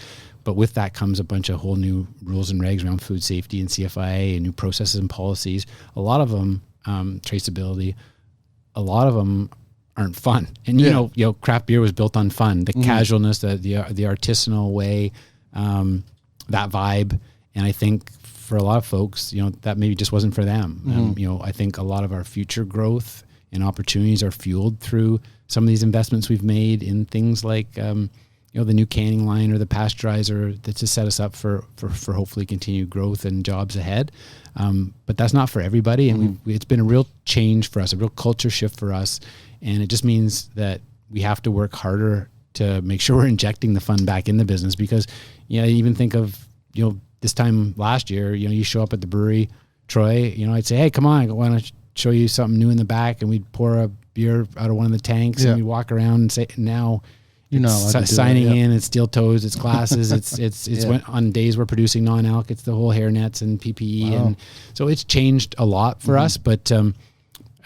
But with that comes a bunch of whole new rules and regs around food safety and CFIA and new processes and policies. A lot of them, traceability, a lot of them aren't fun. And, craft beer was built on fun, the casualness, the artisanal way, that vibe. And I think for a lot of folks, that maybe just wasn't for them. I think a lot of our future growth and opportunities are fueled through some of these investments we've made in things like, the new canning line or the pasteurizer, that's to set us up for hopefully continued growth and jobs ahead. But that's not for everybody. And it's been a real change for us, a real culture shift for us. And it just means that we have to work harder to make sure we're injecting the fun back in the business, because, even think of, this time last year, you show up at the brewery, Troy, I'd say, hey, come on, I want to show you something new in the back. And we'd pour a beer out of one of the tanks and we'd walk around and say, now, you're not allowed to signing in. It's steel toes. It's glasses. It's on days we're producing non-alc. It's the whole hairnets and PPE, and so it's changed a lot for us. But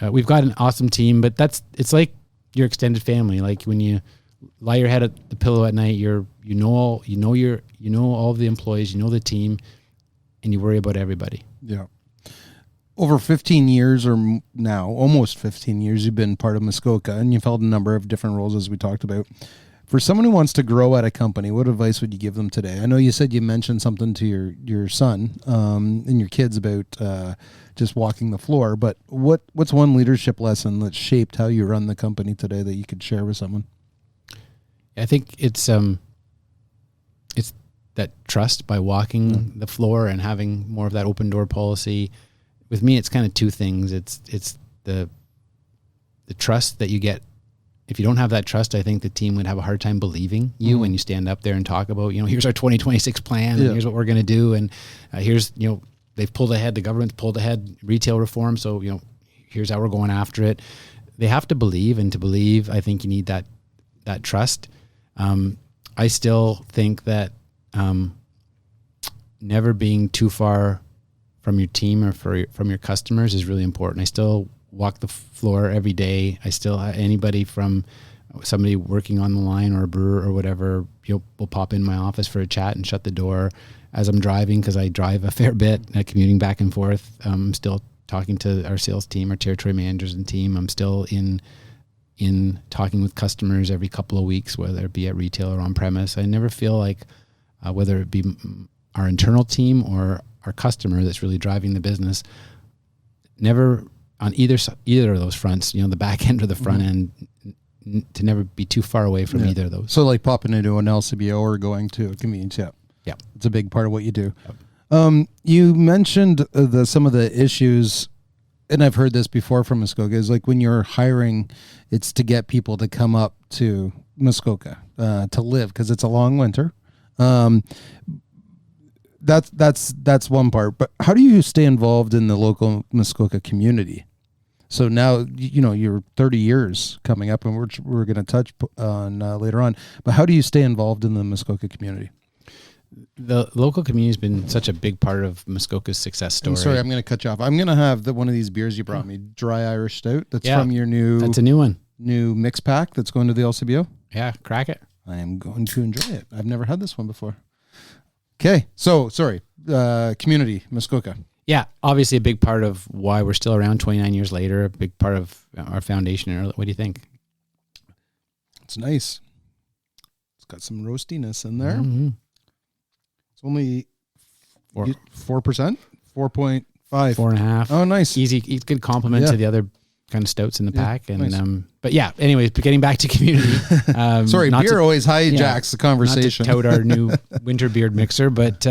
we've got an awesome team. But it's like your extended family. Like when you lie your head at the pillow at night, you know all of the employees, the team, and you worry about everybody. Yeah. Over 15 years, or now almost 15 years, you've been part of Muskoka, and you've held a number of different roles, as we talked about. For someone who wants to grow at a company, what advice would you give them today? I know you said you mentioned something to your son and your kids about just walking the floor, but what's one leadership lesson that shaped how you run the company today that you could share with someone? I think it's that trust by walking the floor and having more of that open door policy. With me, it's kind of two things. It's the trust that you get. If you don't have that trust, I think the team would have a hard time believing you when you stand up there and talk about, here's our 2026 plan, and here's what we're going to do, and here's, they've pulled ahead, the government's pulled ahead retail reform, so, here's how we're going after it. They have to believe, and to believe, I think you need that trust. I still think that never being too far from your team or from your customers is really important. I still walk the floor every day. I still, anybody from somebody working on the line or a brewer or whatever, will pop in my office for a chat and shut the door as I'm driving, because I drive a fair bit, commuting back and forth. I'm still talking to our sales team, our territory managers and team. I'm still in talking with customers every couple of weeks, whether it be at retail or on premise. I never feel like whether it be our internal team or our customer that's really driving the business, never on either of those fronts, the back end or the front end, to never be too far away from either of those. So like popping into an LCBO or going to a convenience, yeah, it's a big part of what you do. Yep. You mentioned some of the issues, and I've heard this before from Muskoka, is like when you're hiring, it's to get people to come up to Muskoka to live, because it's a long winter. That's one part. But how do you stay involved in the local Muskoka community? So now, you're 30 years coming up, and we're going to touch on later on. But how do you stay involved in the Muskoka community? The local community has been such a big part of Muskoka's success story. I'm sorry, I'm going to cut you off. I'm going to have one of these beers you brought me, Dry Irish Stout. That's from your That's a new one. New mix pack that's going to the LCBO. Yeah, crack it. I am going to enjoy it. I've never had this one before. Okay, so sorry, community, Muskoka. Yeah, obviously a big part of why we're still around 29 years later, a big part of our foundation. What do you think? It's nice. It's got some roastiness in there. Mm-hmm. It's only 4%, 4.5, 4.5. Oh, nice. Easy, good compliment to the other kind of stouts in the pack. And nice. But yeah, anyways, getting back to community. Sorry, beer always hijacks the conversation. Not to tout our new winter beard mixer, but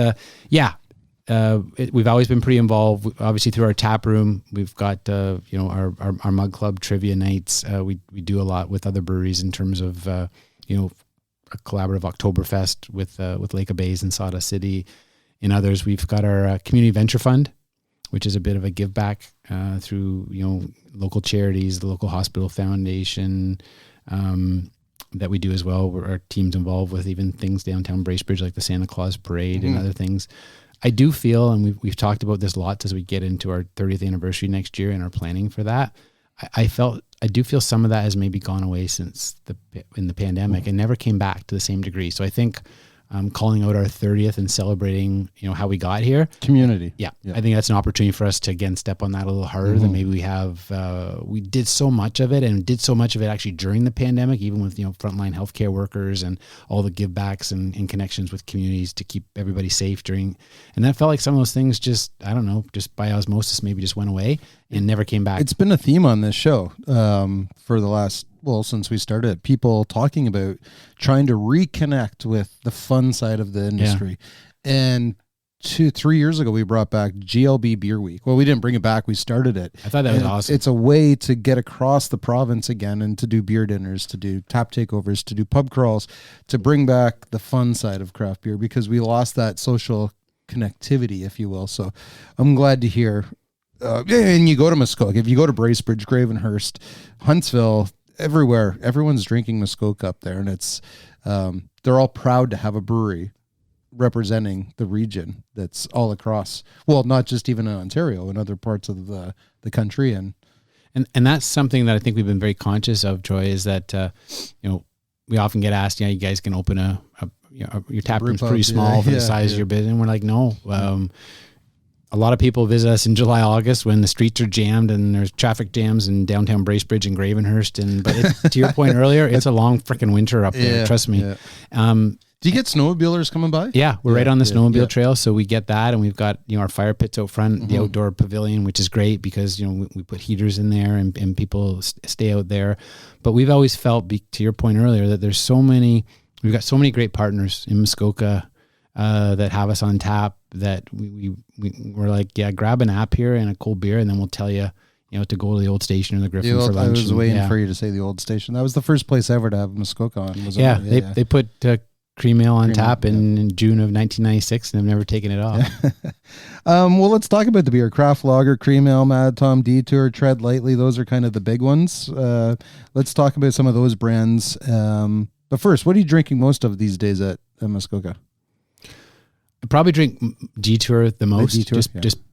we've always been pretty involved. Obviously, through our tap room, we've got our mug club trivia nights. We do a lot with other breweries in terms of a collaborative Oktoberfest with Lake of Bays and Sawdust City. In others, we've got our community venture fund, which is a bit of a give back through local charities, the local hospital foundation. That we do as well, where our team's involved with even things downtown Bracebridge, like the Santa Claus Parade and other things. I do feel, and we've talked about this a lot as we get into our 30th anniversary next year and our planning for that. I do feel some of that has maybe gone away since in the pandemic and never came back to the same degree. So I think calling out our 30th and celebrating, how we got here. Community. Yeah. I think that's an opportunity for us to, again, step on that a little harder than maybe we have. We did so much of it, and did so much of it actually during the pandemic, even with, frontline healthcare workers and all the give backs and connections with communities to keep everybody safe during. And that felt like some of those things just by osmosis, maybe just went away and never came back. It's been a theme on this show for the last, since we started, people talking about trying to reconnect with the fun side of the industry. Yeah. And 2-3 years ago, we brought back GLB Beer Week. Well, we didn't bring it back. We started it. I thought that was awesome. It's a way to get across the province again and to do beer dinners, to do tap takeovers, to do pub crawls, to bring back the fun side of craft beer, because we lost that social connectivity, if you will. So I'm glad to hear. And you go to Muskoka, if you go to Bracebridge, Gravenhurst, Huntsville, everywhere, everyone's drinking Muskoka up there, and it's they're all proud to have a brewery representing the region that's all across, not just even in Ontario, in other parts of the country. And that's something that I think we've been very conscious of, Troy, is that we often get asked, you guys can open your tap room's pretty small for the size of your business, and we're like, no. A lot of people visit us in July, August when the streets are jammed and there's traffic jams in downtown Bracebridge and Gravenhurst. But to your point earlier, it's a long freaking winter up there. Trust me. Yeah. Do you get snowmobilers coming by? Yeah, we're right on the snowmobile trail, so we get that, and we've got our fire pits out front, the outdoor pavilion, which is great because we put heaters in there and people stay out there. But we've always felt, to your point earlier, that we've got so many great partners in Muskoka that have us on tap, that we're like, grab an app here and a cold beer, and then we'll tell you, to go to the old station or the Griffin for lunch. I was waiting for you to say the old station. That was the first place ever to have Muskoka on. They put cream ale on tap in June of 1996, and I've never taken it off. Well, let's talk about the beer. Craft lager, cream ale, Mad Tom, Detour, Tread Lightly. Those are kind of the big ones. Let's talk about some of those brands. But first, what are you drinking most of these days at Muskoka? I probably drink Detour the most, Detour,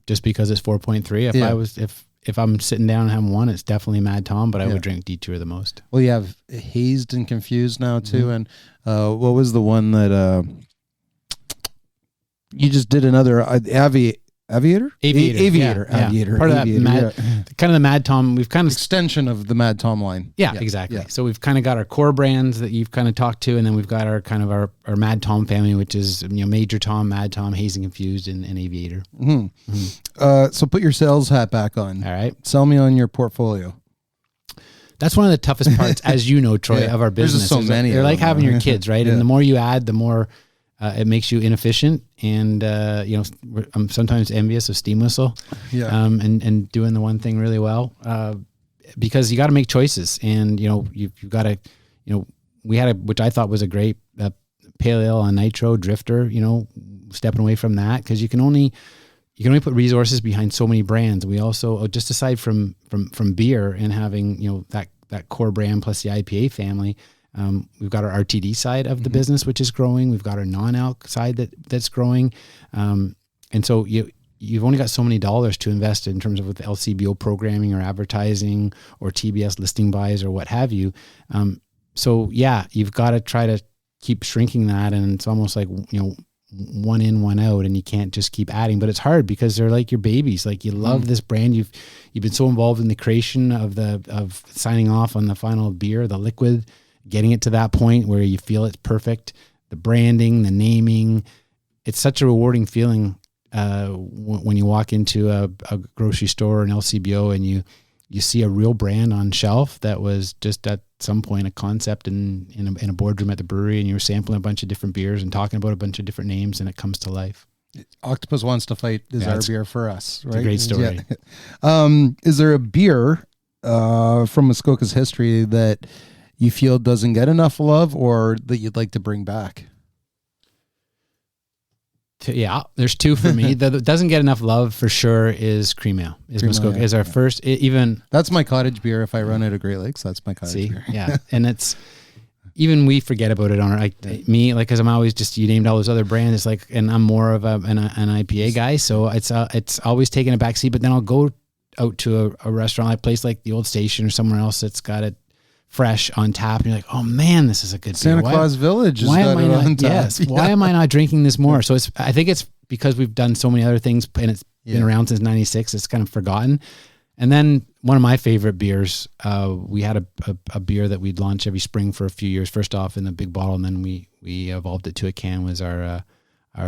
just because it's 4.3. If I'm sitting down and having one, it's definitely Mad Tom, but I would drink Detour the most. Well, you have Hazed and Confused now too, and what was the one that you just did another Aviator? Aviator. Part of that kind of the Mad Tom. We've kind of extension of the Mad Tom line. Yeah, exactly. Yeah. So we've kind of got our core brands that you've kind of talked to, and then we've got our kind of our Mad Tom family, which is Major Tom, Mad Tom, Hazed and Confused, and Aviator. Mm-hmm. Mm-hmm. So put your sales hat back on. All right. Sell me on your portfolio. That's one of the toughest parts, as you know, Troy, of our business. There's just so many. They're like having your kids, right? And the more you add, the more it makes you inefficient. And I'm sometimes envious of Steam Whistle, and doing the one thing really well, because you got to make choices, and you've got to, we had which I thought was a great pale ale on nitro drifter, stepping away from that, because you can only put resources behind so many brands. We also, just aside from beer and having that core brand plus the IPA family. We've got our RTD side of the business, which is growing. We've got our non-alc side that's growing. And so you've only got so many dollars to invest in terms of with the LCBO programming or advertising or TBS listing buys or what have you. So you've got to try to keep shrinking that. And it's almost like, one in, one out, and you can't just keep adding, but it's hard because they're like your babies. Like you love this brand. You've been so involved in the creation of signing off on the final beer, the liquid, getting it to that point where you feel it's perfect, the branding, the naming. It's such a rewarding feeling when you walk into a grocery store or an LCBO and you see a real brand on shelf that was just at some point a concept in a boardroom at the brewery, and you were sampling a bunch of different beers and talking about a bunch of different names, and it comes to life. Octopus Wants to Fight is our beer for us, right? It's a great story. Yeah. Is there a beer from Muskoka's history that you feel doesn't get enough love or that you'd like to bring back? Yeah, there's two for me. That doesn't get enough love for sure is cream ale. Muskoka is our first. Even that's my cottage beer. If I run out of Great Lakes, that's my cottage beer. Yeah, and it's even we forget about it on our because I'm always just, you named all those other brands. It's like, and I'm more of an IPA guy, so it's always taking a back seat. But then I'll go out to a restaurant, a place like the Old Station or somewhere else that's got it fresh on tap, and you're like, oh man, this is a good Santa beer. Claus Village. Why am I not? Yes. Why am I not drinking this more? So I think it's because we've done so many other things, and it's been around since '96. It's kind of forgotten. And then one of my favorite beers, we had a beer that we'd launch every spring for a few years. First off in the big bottle, and then we evolved it to a can. Was our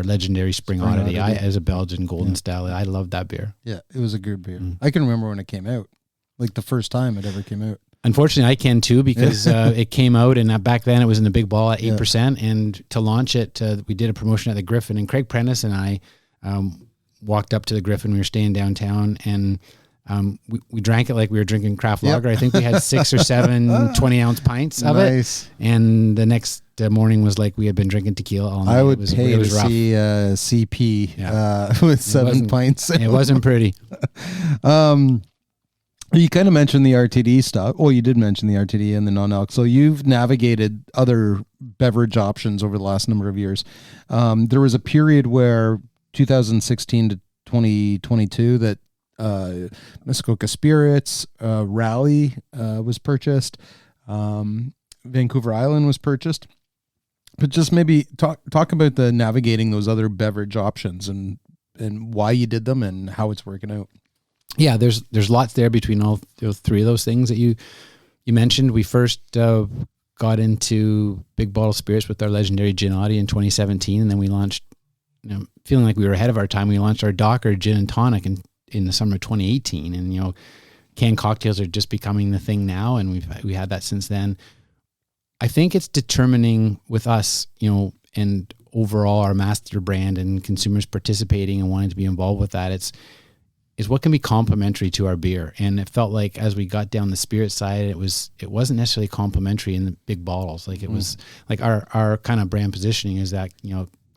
legendary Spring Oddity. As a Belgian golden style. I love that beer. Yeah, it was a good beer. I can remember when it came out, like the first time it ever came out. Unfortunately, I can too, because it came out, and back then it was in the big ball at 8%. And to launch it, we did a promotion at the Griffin, and Craig Prentice and I walked up to the Griffin. We were staying downtown, and we drank it like we were drinking craft lager. I think we had 6 or 7 20-ounce pints of it. And the next morning was like we had been drinking tequila all night. I would pay to see CP with 7 pints. It wasn't pretty. You kind of mentioned the RTD stuff. Well, you did mention the RTD and the non-alc. So you've navigated other beverage options over the last number of years. There was a period where 2016 to 2022 that Muskoka Spirits, Rally was purchased. Vancouver Island was purchased. But just maybe talk about the navigating those other beverage options and why you did them and how it's working out. Yeah, there's lots there between all three of those things that you mentioned. We first got into big bottle spirits with our legendary Gin Audi in 2017, and then we launched, feeling like we were ahead of our time, we launched our Docker Gin and Tonic in the summer of 2018. And canned cocktails are just becoming the thing now, and we had that since then. I think it's determining with us, and overall our master brand and consumers participating and wanting to be involved with that. is what can be complementary to our beer. And it felt like as we got down the spirit side, it wasn't necessarily complementary in the big bottles. Like it was like our kind of brand positioning is that,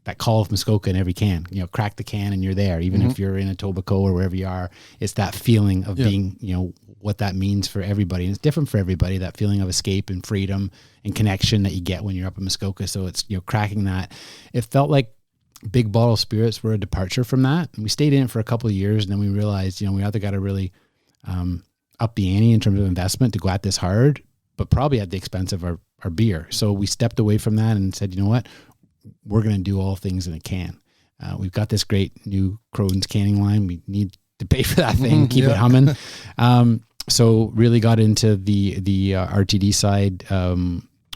that call of Muskoka in every can, crack the can and you're there. Even if you're in a Etobicoke or wherever you are, it's that feeling of being, what that means for everybody. And it's different for everybody, that feeling of escape and freedom and connection that you get when you're up in Muskoka. So it's, cracking that. It felt like big bottle spirits were a departure from that. And we stayed in it for a couple of years. And then we realized, we either got to really up the ante in terms of investment to go at this hard, but probably at the expense of our beer. So we stepped away from that and said, you know what, we're going to do all things in a can. We've got this great new Croton's canning line. We need to pay for that thing, keep it humming. So really got into the RTD side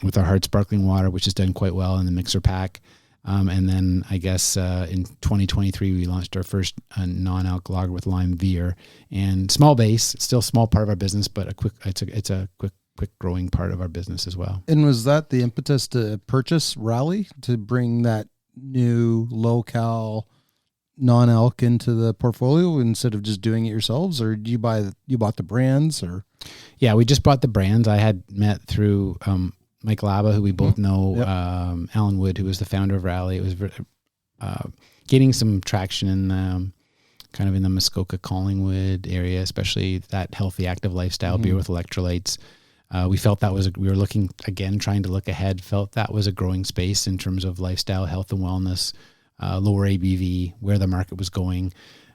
with our hard sparkling water, which has done quite well in the mixer pack. And then I guess in 2023 we launched our first non-alc lager with lime beer, and small base, still a small part of our business, but it's a quick growing part of our business as well. And was that the impetus to purchase Rally, to bring that new low-cal non-alc into the portfolio instead of just doing it yourselves, or you bought the brands? Or yeah, we just bought the brands. I had met through Mike Laba, who we both know, Alan Wood, who was the founder of Rally. It was getting some traction in kind of in the Muskoka Collingwood area, especially that healthy active lifestyle beer with electrolytes. We felt that we were looking, again, trying to look ahead, felt that was a growing space in terms of lifestyle, health and wellness, lower ABV, where the market was going.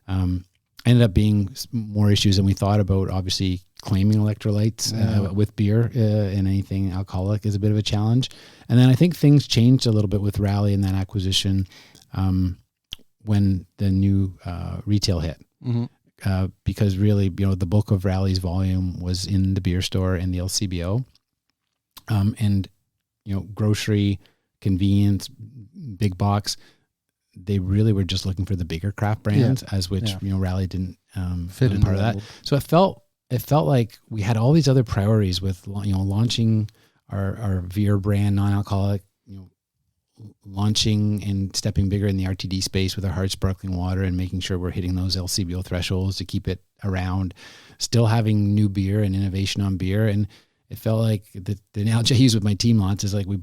Ended up being more issues than we thought about. Obviously, claiming electrolytes with beer and anything alcoholic is a bit of a challenge. And then I think things changed a little bit with Rally and that acquisition when the new retail hit. Because really, the bulk of Rally's volume was in the beer store and the LCBO. And, grocery, convenience, big box, they really were just looking for the bigger craft brands, as which, Rally didn't fit in part of that. So it felt like we had all these other priorities with, launching our beer brand, non-alcoholic, launching and stepping bigger in the RTD space with our hard sparkling water and making sure we're hitting those LCBO thresholds to keep it around, still having new beer and innovation on beer. And it felt like the analogy I use with my team launch is like we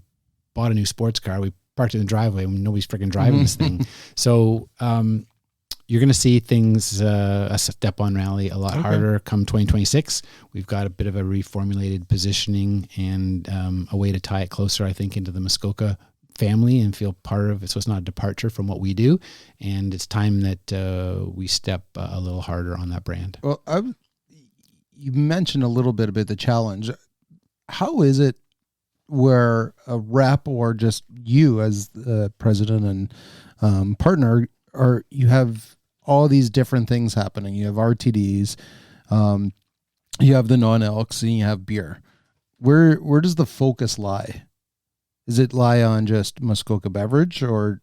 bought a new sports car, we parked it in the driveway and nobody's freaking driving this thing. So you're going to see things a step on Rally a lot harder come 2026. We've got a bit of a reformulated positioning and a way to tie it closer, I think, into the Muskoka family and feel part of it. So it's not a departure from what we do. And it's time that we step a little harder on that brand. Well, you mentioned a little bit about the challenge. How is it where a rep or just you as the president and partner you have all these different things happening? You have RTDs, you have the non-alcs, and you have beer. Where does the focus lie? Does it lie on just Muskoka Beverage, or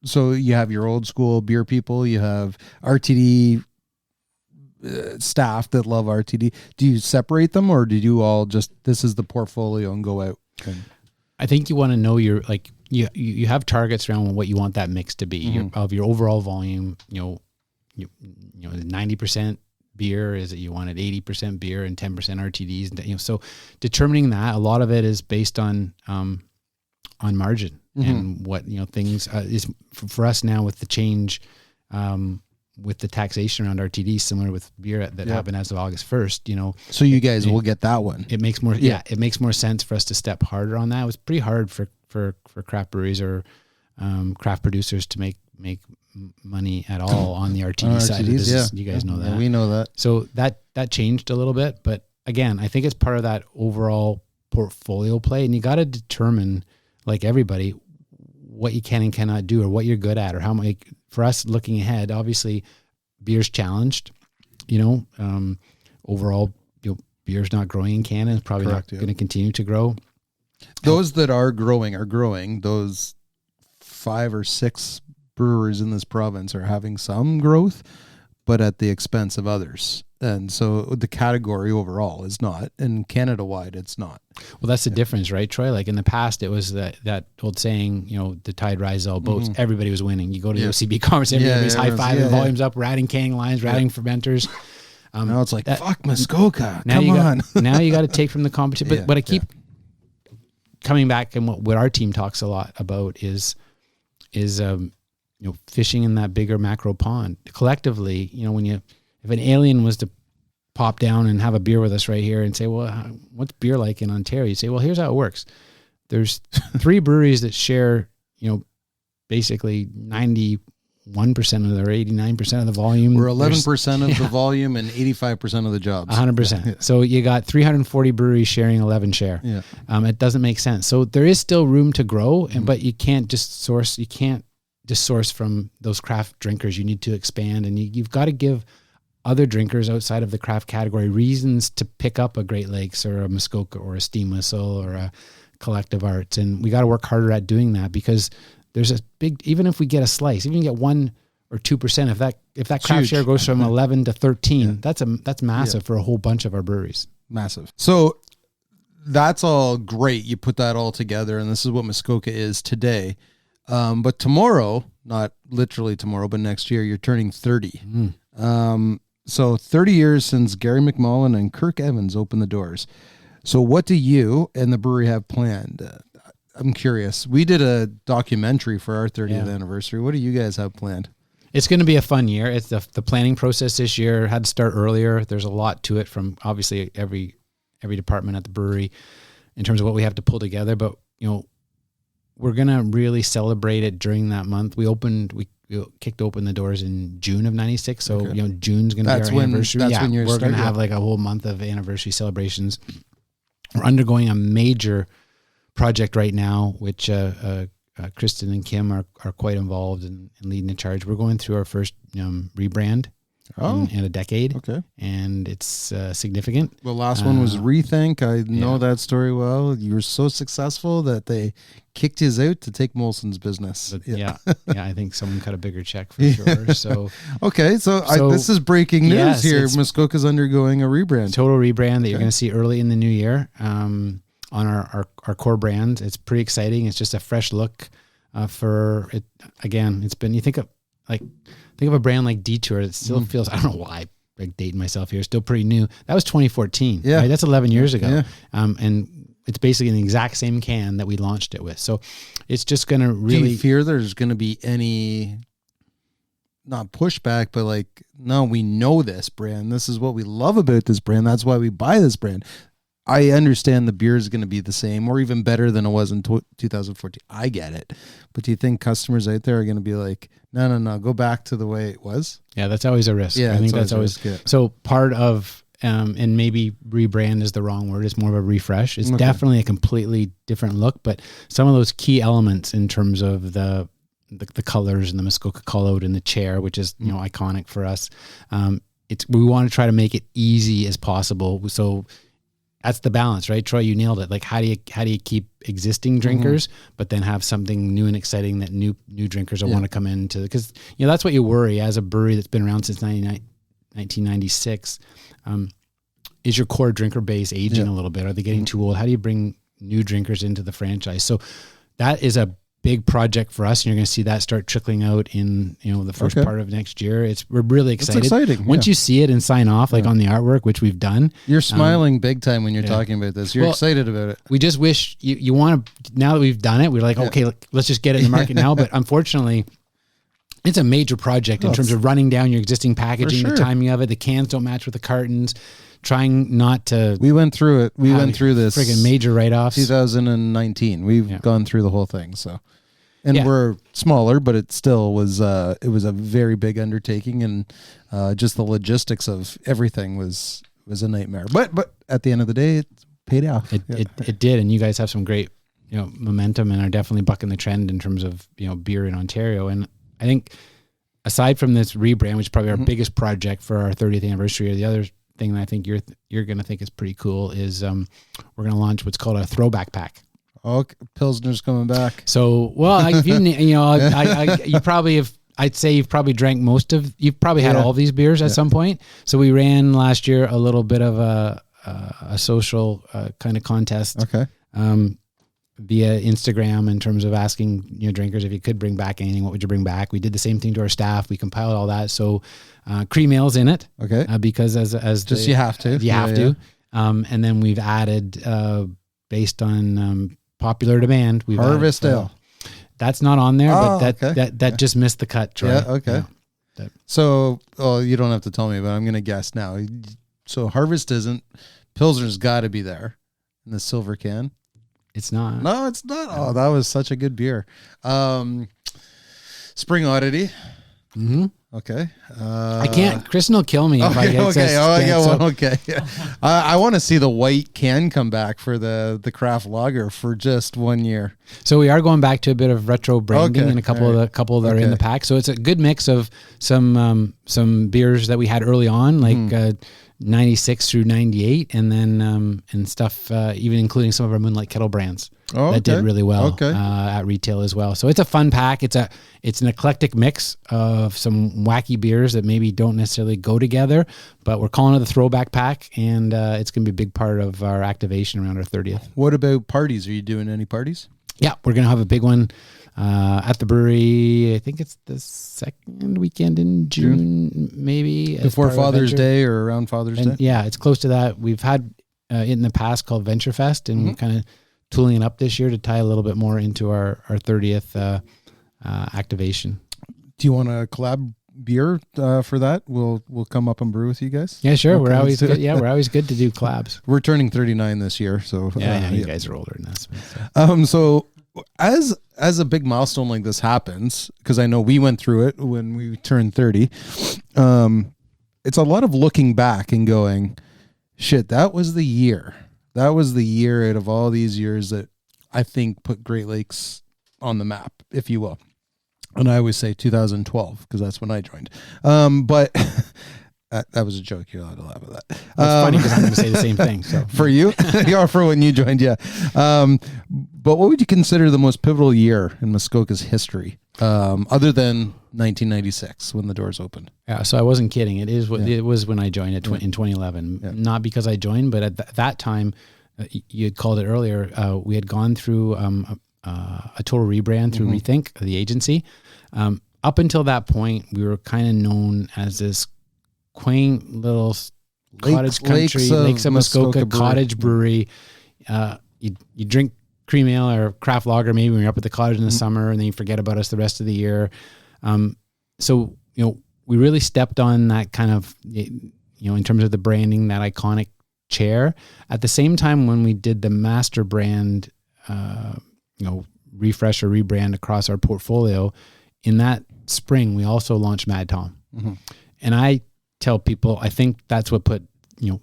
so you have your old school beer people, you have RTD staff that love RTD? Do you separate them, or do you all just, this is the portfolio and go out? I think you want to know your, like, you have targets around what you want that mix to be of your overall volume. 90% beer, is it you wanted 80% beer and 10% RTDs, so determining that, a lot of it is based on margin and what things is for us now with the change with the taxation around RTD, similar with beer that happened as of August 1st. So you guys will get that one. It makes more it makes more sense for us to step harder on that. It was pretty hard for craft breweries or craft producers to make money at all on the RTD side of the business. You guys know that. Yeah, we know that. So that changed a little bit, but again, I think it's part of that overall portfolio play, and you got to determine, like everybody, what you can and cannot do, or what you're good at, or how much. For us, looking ahead, obviously, beer's challenged. Overall, beer's not growing in Canada. It's probably not going to continue to grow. Those that are growing. Those 5 or 6 brewers in this province are having some growth, but at the expense of others. And so the category overall is not, and Canada wide, it's not. Well, that's the difference, right, Troy? Like in the past, it was that old saying, the tide rises all boats. Everybody was winning. You go to the OCB conference, everybody's high-fiving, volumes up, we're adding canning lines, we're adding fermenters. Now it's like, fuck Muskoka, now come on. Now you got to take from the competition. But I keep coming back, and what our team talks a lot about is fishing in that bigger macro pond. Collectively, if an alien was to pop down and have a beer with us right here and say, well, what's beer like in Ontario? You say, well, here's how it works. There's 3 breweries that share, basically 91% of their 89% of the volume. We're 11% of the volume and 85% of the jobs. 100%. Yeah. So you got 340 breweries sharing 11 share. Yeah. It doesn't make sense. So there is still room to grow, but you can't just source from those craft drinkers. You need to expand, and you've got to give other drinkers outside of the craft category reasons to pick up a Great Lakes or a Muskoka or a Steam Whistle or a Collective Arts. And we got to work harder at doing that, because there's a big, even if we get a slice, even if you get 1 or 2%, if that craft share goes from 11 to 13, that's massive for a whole bunch of our breweries. Massive. So that's all great. You put that all together, and this is what Muskoka is today. But tomorrow, not literally tomorrow, but next year, you're turning 30. So 30 years since Gary McMullen and Kirk Evans opened the doors. So what do you and the brewery have planned? I'm curious. We did a documentary for our 30th anniversary. What do you guys have planned? It's going to be a fun year. It's the planning process this year had to start earlier. There's a lot to it from obviously every department at the brewery in terms of what we have to pull together. But, we're going to really celebrate it during that month. We kicked open the doors in June of 96. So, June's going to be our anniversary. That's when we're going to have like a whole month of anniversary celebrations. We're undergoing a major project right now, which Kristen and Kim are quite involved in leading the charge. We're going through our first rebrand in a decade. Okay. And it's significant. The last one was Rethink. I know that story well. You were so successful that they kicked you out to take Molson's business. But I think someone cut a bigger check for sure. So okay, so this is breaking news here. Muskoka's undergoing a rebrand. Total rebrand that you're going to see early in the new year on our core brand. It's pretty exciting. It's just a fresh look for it. Again, it's been, think of a brand like Detour that still feels, I don't know why I'm dating myself here, still pretty new. That was 2014. Yeah. Right? That's 11 years ago. Yeah. And it's basically the exact same can that we launched it with. So it's just going to really... Do you fear there's going to be any, not pushback, but like, no, we know this brand. This is what we love about this brand. That's why we buy this brand. I understand the beer is going to be the same or even better than it was in 2014. I get it. But do you think customers out there are going to be like, no, go back to the way it was? Yeah, that's always a risk. Yeah, I think that's always... So part of... and maybe rebrand is the wrong word. It's more of a refresh. It's definitely a completely different look, but some of those key elements in terms of the colors and the Muskoka call out and the chair, which is iconic for us. We want to try to make it easy as possible. So that's the balance, right? Troy, you nailed it. Like how do you keep existing drinkers, but then have something new and exciting that new drinkers will want to come into? Because that's what you worry as a brewery that's been around since 1996. Is your core drinker base aging a little bit? Are they getting too old? How do you bring new drinkers into the franchise? So that is a big project for us, and you're going to see that start trickling out in the first part of next year. We're really excited. It's exciting. Once you see it and sign off, like on the artwork, which we've done, you're smiling big time when you're talking about this. You're excited about it. We just wish you want to. Now that we've done it, we're like, okay, let's just get it in the market now. But unfortunately, it's a major project in terms of running down your existing packaging, the timing of it. The cans don't match with the cartons. Trying not to... We went through it. We went through this. Friggin' major write-offs. 2019. We've gone through the whole thing. So, and we're smaller, but it still was, it was a very big undertaking, and just the logistics of everything was a nightmare. But at the end of the day, it paid off. It did. And you guys have some great, momentum and are definitely bucking the trend in terms of, beer in Ontario. And I think aside from this rebrand, which is probably our biggest project for our 30th anniversary, or the other thing that I think you're going to think is pretty cool is we're going to launch what's called a throwback pack. Oh, Pilsner's coming back. So, well, if you probably have. I'd say you've probably had all these beers at some point. So we ran last year a little bit of a social kind of contest. Okay. Via Instagram in terms of asking drinkers if you could bring back anything, what would you bring back? We did the same thing to our staff. We compiled all that. So cream ale's in it. Okay. Because you have to. You have to. And then we've added based on popular demand. We've Harvest Ale. That's not on there, but that just missed the cut, Troy. Yeah, okay. Yeah. So, you don't have to tell me, but I'm going to guess now. So Harvest isn't. Pilsner's got to be there in the silver can. It's not. No, it's not. Oh, that was such a good beer. Spring Oddity. Mm-hmm. Okay. I can't. Kristen will kill me if I get okay. I want to see the white can come back for the craft lager for just 1 year. So we are going back to a bit of retro branding and a couple that are in the pack. So it's a good mix of some beers that we had early on, like 96 through 98, and then and stuff, even including some of our Moonlight Kettle brands that did really well at retail as well. So it's a fun pack. It's an eclectic mix of some wacky beers that maybe don't necessarily go together, but we're calling it the throwback pack, and it's going to be a big part of our activation around our 30th. What about parties? Are you doing any parties? Yeah, we're going to have a big one at the brewery. I think it's the second weekend in June, maybe. Before Father's Day or around Father's Day? Yeah, it's close to that. We've had it in the past called Venture Fest, and we're kind of tooling it up this year to tie a little bit more into our 30th activation. Do you want a collab beer for that? We'll come up and brew with you guys. Yeah, sure. We're always good. Yeah, we're always good to do collabs. We're turning 39 this year, so you guys are older than us. So as a big milestone like this happens, because I know we went through it when we turned 30, it's a lot of looking back and going, shit, that was the year. That was the year out of all these years that I think put Great Lakes on the map, if you will. And I always say 2012 because that's when I joined. But that was a joke. You're allowed to laugh at that. It's funny because I'm going to say the same thing. So for you, for when you joined, yeah. But what would you consider the most pivotal year in Muskoka's history, other than 1996 when the doors opened? Yeah, so I wasn't kidding. It was when I joined in 2011. Yeah. Not because I joined, but at that time, you had called it earlier. We had gone through a total rebrand through Rethink, the agency. Up until that point, we were kind of known as this quaint little cottage country, Lakes of Muskoka cottage brewery. You drink cream ale or craft lager maybe when you're up at the cottage in the summer, and then you forget about us the rest of the year. So we really stepped on that kind of in terms of the branding, that iconic chair. At the same time, when we did the master brand, refresh or rebrand across our portfolio, in that spring we also launched Mad Tom, and I tell people I think that's what put new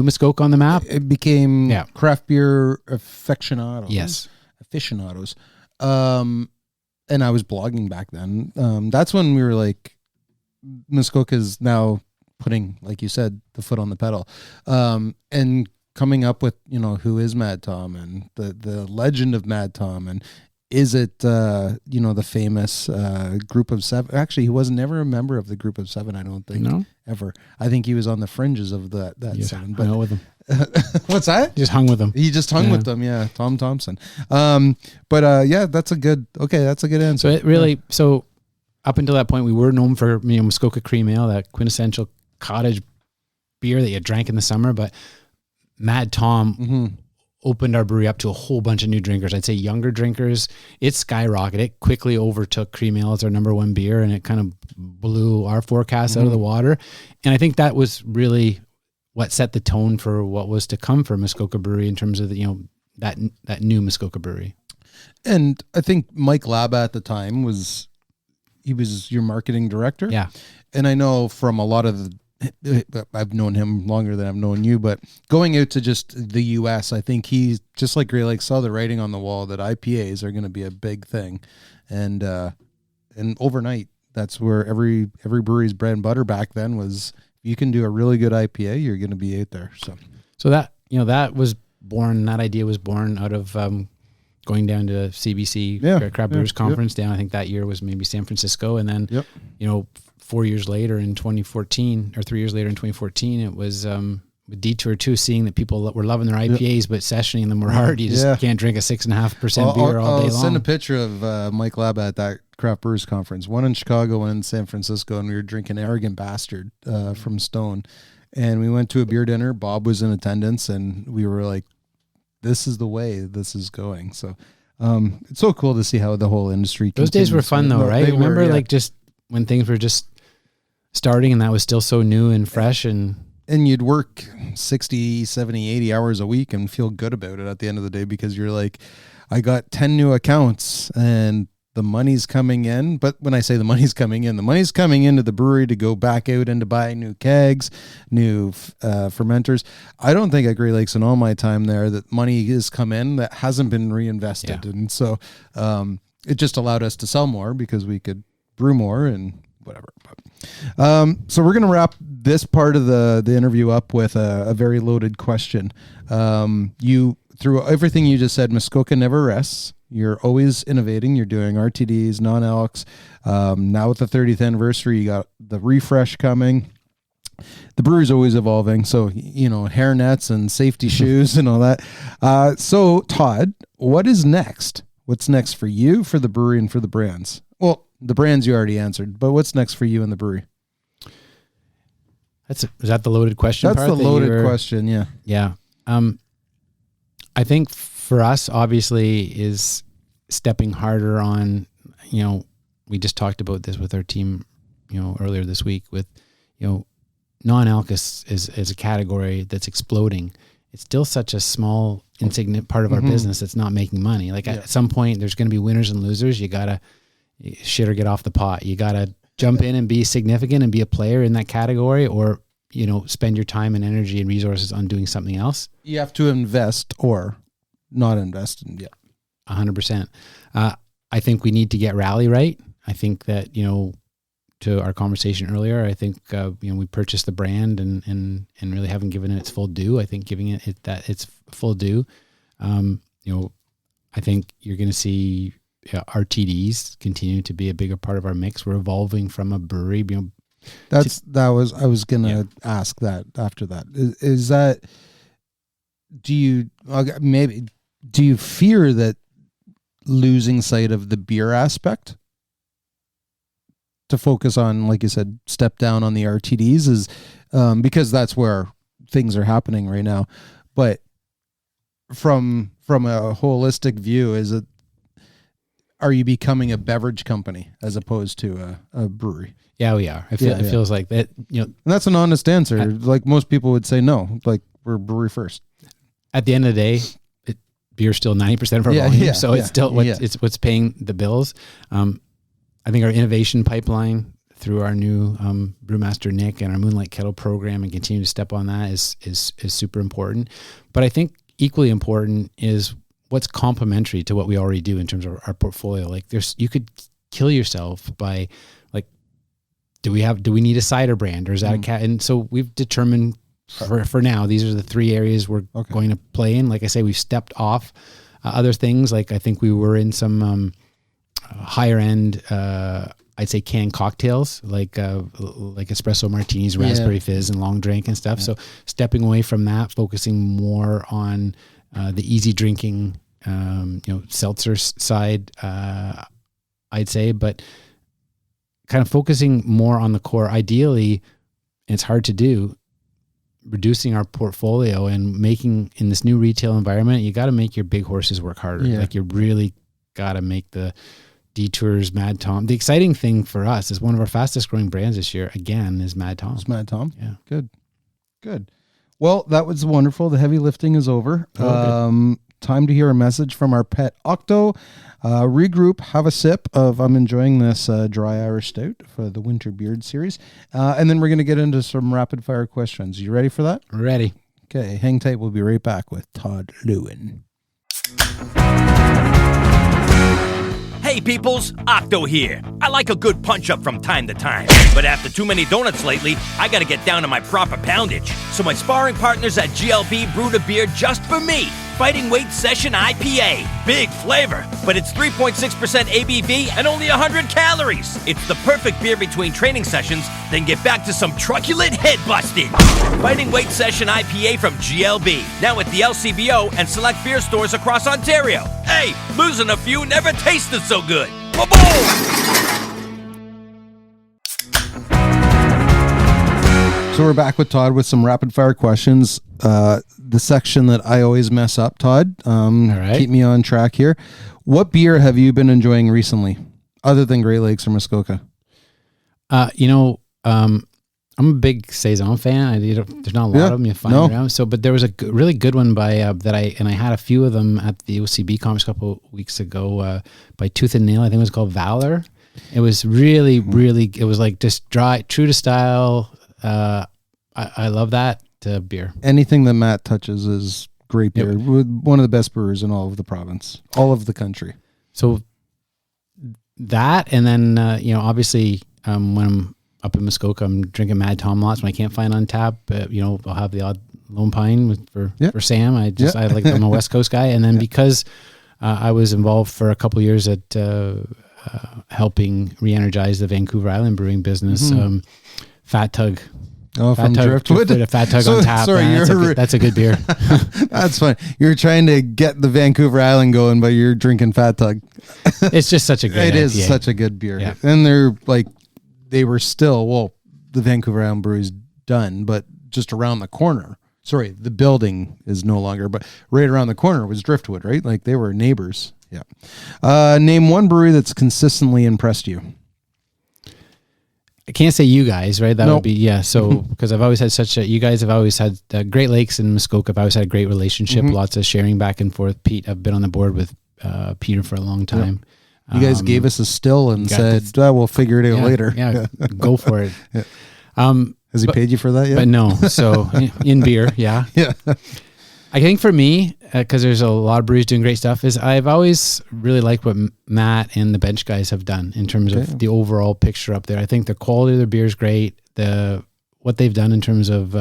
Muskoka on the map. It became craft beer aficionados. Yes, aficionados. And I was blogging back then. That's when we were like, Muskoka's now putting, like you said, the foot on the pedal, and coming up with who is Mad Tom and the legend of Mad Tom, and is it the famous Group of Seven? Actually, he was never a member of the Group of Seven. I don't think ever. I think he was on the fringes of that seven. But hung with him. What's that? Just hung with them. He just hung with them. Yeah, Tom Thompson. That's a good answer. So it really so up until that point, we were known for Muskoka Cream Ale, that quintessential cottage beer that you drank in the summer, but Mad Tom opened our brewery up to a whole bunch of new drinkers. I'd say younger drinkers. It skyrocketed. It quickly overtook cream ale as our number one beer, and it kind of blew our forecast out of the water. And I think that was really what set the tone for what was to come for Muskoka Brewery in terms of that new Muskoka Brewery. And I think Mike Laba at the time was your marketing director. Yeah. And I know from a lot of I've known him longer than I've known you, but going out to just the US, I think he's just like Great Lakes saw the writing on the wall that IPAs are going to be a big thing. And overnight, that's where every brewery's bread and butter back then was, you can do a really good IPA, you're going to be out there. So that, that was born, that idea was born out of going down to CBC Craft Brewers Conference down. I think that year was maybe San Francisco, and then 4 years later in 2014, or 3 years later in 2014, it was with Detour too, seeing that people were loving their IPAs, but sessioning them were hard. You just can't drink a 6.5% beer all day long. I'll send a picture of Mike Laba at that Craft Brewers Conference, one in Chicago, one in San Francisco, and we were drinking Arrogant Bastard from Stone. And we went to a beer dinner. Bob was in attendance, and we were like, this is the way this is going. So it's so cool to see how the whole industry Those days were fun, though, right? Remember, like, just when things were just starting and that was still so new and fresh, and you'd work 60, 70, 80 hours a week and feel good about it at the end of the day, because you're like, I got 10 new accounts and the money's coming in. But when I say the money's coming in, the money's coming into the brewery to go back out and to buy new kegs, new fermenters. I don't think at Great Lakes in all my time there that money has come in that hasn't been reinvested. Yeah. And so it just allowed us to sell more because we could brew more and whatever. So we're going to wrap this part of the interview up with a very loaded question. You, through everything you just said, Muskoka never rests. You're always innovating. You're doing RTDs, non-alcs. Now with the 30th anniversary, you got the refresh coming. The brewery's always evolving. So, hairnets and safety shoes and all that. So Todd, what is next? What's next for you, for the brewery, and for the brands? Well, the brands you already answered, but what's next for you in the brewery? Is that the loaded question? That's the loaded question. Yeah. Yeah. I think for us, obviously, is stepping harder on, we just talked about this with our team, earlier this week with, non-alc is a category that's exploding. It's still such a small, insignificant part of our business that's not making money. Like at some point, there's going to be winners and losers. You got to shit or get off the pot. You got to jump in and be significant and be a player in that category, or, spend your time and energy and resources on doing something else. You have to invest or not invest in. Yeah. 100%. I think we need to get Rally right. I think that, to our conversation earlier, I think, we purchased the brand and really haven't given it its full due. I think giving it its full due, I think you're going to see RTDs continue to be a bigger part of our mix. We're evolving from a brewery, I was going to ask that after that. Is that, do you fear that losing sight of the beer aspect to focus on, like you said, step down on the RTDs is because that's where things are happening right now. But from a holistic view, are you becoming a beverage company as opposed to a brewery? Yeah, we are. It feels like that, and that's an honest answer. Like most people would say no, like we're brewery first. At the end of the day, beer's still 90% of our volume. So it's still what's paying the bills. I think our innovation pipeline through our new brewmaster Nick and our Moonlight Kettle program, and continue to step on that is super important. But I think equally important is what's complementary to what we already do in terms of our portfolio. Like you could kill yourself by like, do we need a cider brand, or is that a cat? And so we've determined for now, these are the three areas we're going to play in. Like I say, we've stepped off other things. Like I think we were in some higher end, I'd say canned cocktails, like espresso martinis, raspberry fizz, and long drink and stuff. Yeah. So stepping away from that, focusing more on the easy drinking, seltzer side, I'd say, but kind of focusing more on the core. Ideally, and it's hard to do, reducing our portfolio and making, in this new retail environment, you got to make your big horses work harder. Yeah. Like you really got to make the Detours, Mad Tom. The exciting thing for us is one of our fastest growing brands this year, again, is Mad Tom. It's Mad Tom? Yeah. Good. Well, that was wonderful. The heavy lifting is over. Time to hear a message from our pet Octo. Regroup, have a sip of, I'm enjoying this dry Irish stout for the Winter Beard series. And then we're going to get into some rapid fire questions. You ready for that? Ready. Okay, hang tight. We'll be right back with Todd Lewin. Hey peoples, Octo here. I like a good punch-up from time to time, but after too many donuts lately, I gotta get down to my proper poundage. So my sparring partners at GLB brewed a beer just for me. Fighting Weight Session IPA. Big flavor, but it's 3.6% ABV and only 100 calories. It's the perfect beer between training sessions, then get back to some truculent head busting. Fighting Weight Session IPA from GLB. Now at the LCBO and select beer stores across Ontario. Hey, losing a few never tasted so good. Ba-boom! So we're back with Todd with some rapid fire questions. The section that I always mess up, Todd. All right. Keep me on track here. What beer have you been enjoying recently, other than Great Lakes or Muskoka? I'm a big Saison fan. There's not a lot of them you find around. So, but there was a really good one by I had a few of them at the OCB conference a couple of weeks ago by Tooth and Nail. I think it was called Valor. It was really, it was like just dry, true to style. I love that beer. Anything that Matt touches is great beer. Yep. One of the best brewers in all of the province, all of the country. So that, and then obviously when I'm up in Muskoka, I'm drinking Mad Tom lots when I can't find on tap. I'll have the odd Lone Pine for Sam. I like, I'm a West Coast guy, and then because I was involved for a couple of years at helping re-energize the Vancouver Island brewing business. Fat Tug. Oh, from Driftwood? A Fat Tug on tap. Sorry, that's a good beer. That's fine. You're trying to get the Vancouver Island going, but you're drinking Fat Tug. It's just such a great It IPA. is such a good beer. Yeah. And they were still, the Vancouver Island Brewery's done, but just around the corner. Sorry, the building is no longer, but right around the corner was Driftwood, right? Like they were neighbors. Yeah. Name one brewery that's consistently impressed you. I can't say you guys, right? That would be, so, because I've always had you guys have always had Great Lakes and Muskoka. I've always had a great relationship, lots of sharing back and forth. Pete, I've been on the board with Peter for a long time. You guys gave us a still and said, we'll figure it out later. Yeah, go for it. Has he paid you for that yet? But no. So in beer, yeah. I think for me, because there's a lot of breweries doing great stuff, is I've always really liked what Matt and the bench guys have done in terms of the overall picture up there. I think the quality of their beer is great. What they've done in terms of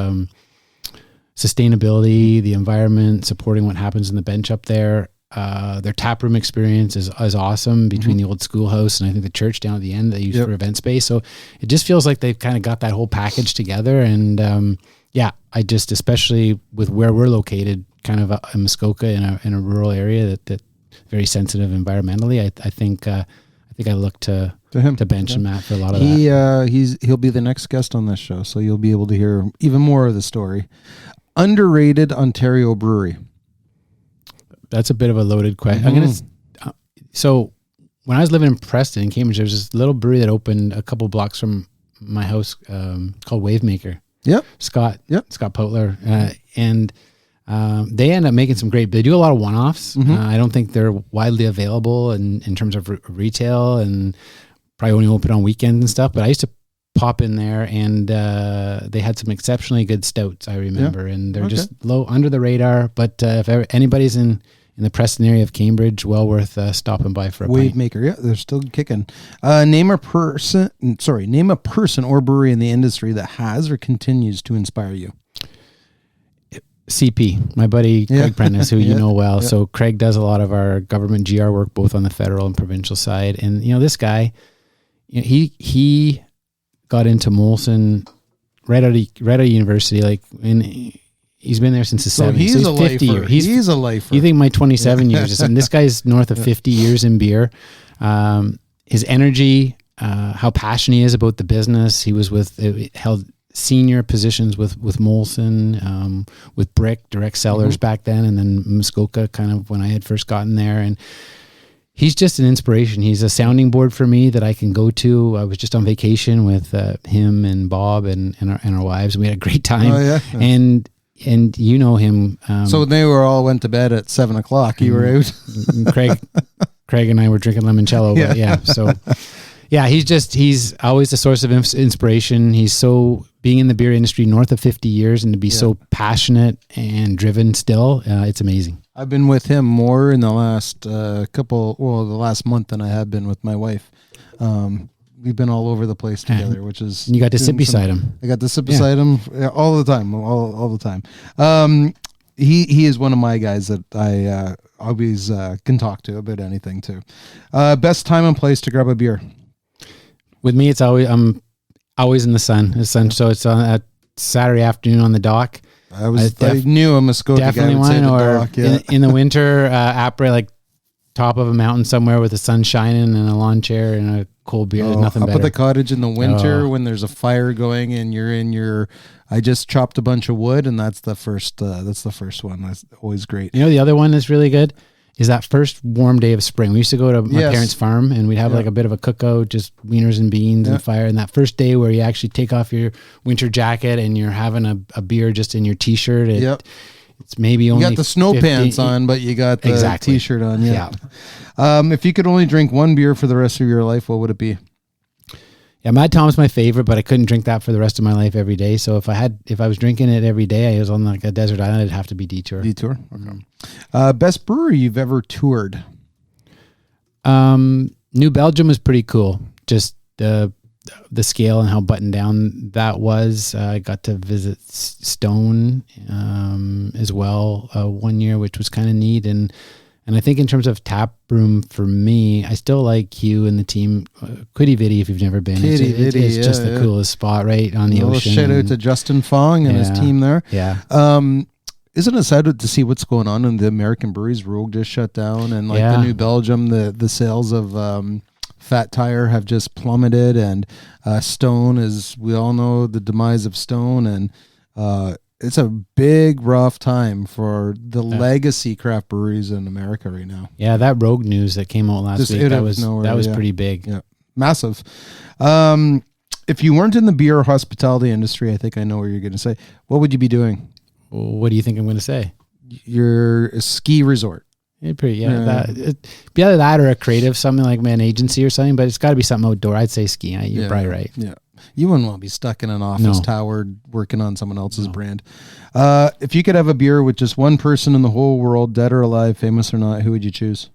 sustainability, the environment, supporting what happens in the bench up there. Their taproom experience is awesome between the old schoolhouse and I think the church down at the end they use for event space. So it just feels like they've kind of got that whole package together. And I just, especially with where we're located, kind of in Muskoka in a rural area that very sensitive environmentally. I think I look to bench and Matt for a lot of that. He'll be the next guest on this show, so you'll be able to hear even more of the story. Underrated Ontario brewery. That's a bit of a loaded question. So when I was living in Preston in Cambridge, there was this little brewery that opened a couple blocks from my house called Wavemaker. Yep. Scott Potler. And they end up making some great, they do a lot of one-offs. I don't think they're widely available in terms of retail and probably only open on weekends and stuff. But I used to pop in there and they had some exceptionally good stouts, I remember. And they're just low under the radar. But if anybody's in the Preston area of Cambridge, well worth stopping by for a pint. Wavemaker, they're still kicking. Name a person or brewery in the industry that has or continues to inspire you. CP, my buddy Craig Prentice, who you know well. So Craig does a lot of our government GR work, both on the federal and provincial side. And this guy, he got into Molson right out of university, he's been there since the 70s. He's a 50 years. He's a lifer. You think my 27 years, and this guy's north of 50 years in beer. His energy, how passionate he is about the business. He was held senior positions with Molson, with Brick, direct sellers back then, and then Muskoka kind of when I had first gotten there. And he's just an inspiration. He's a sounding board for me that I can go to. I was just on vacation with him and Bob and our wives. We had a great time. Oh, yeah. And you know him. So when they went to bed at 7:00, you were out. Craig and I were drinking limoncello. But so he's always a source of inspiration. He's so, being in the beer industry north of 50 years and to be so passionate and driven still, it's amazing. I've been with him more in the last the last month than I have been with my wife. We've been all over the place together, which is... You got to sit beside him. I got to sit beside him all the time, all the time. he is one of my guys that I always can talk to about anything too. Best time and place to grab a beer? With me, I'm always in the sun. So it's on a Saturday afternoon on the dock. I knew a Muskoka definitely guy would say one, the or dock, yeah. in the winter, après, like top of a mountain somewhere with the sun shining and a lawn chair and a cold beer. There's nothing up better. at the cottage in the winter when there's a fire going and you're in your. I just chopped a bunch of wood, and that's the first. That's the first one. That's always great. You know, the other one that's really good is that first warm day of spring. We used to go to my parents' farm, and we'd have like a bit of a cookout, just wieners and beans and fire. And that first day where you actually take off your winter jacket and you're having a beer just in your t-shirt. It's maybe only you got the snow pants on, but you got the t-shirt on. Yeah. If you could only drink one beer for the rest of your life, what would it be? Yeah, Mad Tom's my favorite, but I couldn't drink that for the rest of my life every day. So if I was drinking it every day, I was on like a desert island, it'd have to be Detour. Detour. Okay. Best brewery you've ever toured? New Belgium was pretty cool. Just the scale and how buttoned down that was. I got to visit Stone as well 1 year, which was kind of neat. And I think in terms of tap room for me, I still like Hugh and the team. Quiddy Viddy, if you've never been, it's just the coolest spot right on the ocean. Shout out to Justin Fong and his team there. Yeah. Isn't it sad to see what's going on in the American breweries? Rogue just shut down, and like the New Belgium, the sales of Fat Tire have just plummeted, and Stone is, we all know the demise of Stone, and it's a big, rough time for the legacy craft breweries in America right now. Yeah, that Rogue news that came out last week, that was pretty big. Yeah, massive. If you weren't in the beer or hospitality industry, I think I know what you're going to say. What would you be doing? What do you think I'm going to say? You're a ski resort. Be either that or a creative, something like an agency or something, but it's got to be something outdoor. I'd say skiing. You're probably right. Yeah. You wouldn't want to be stuck in an office tower working on someone else's brand. If you could have a beer with just one person in the whole world, dead or alive, famous or not, who would you choose?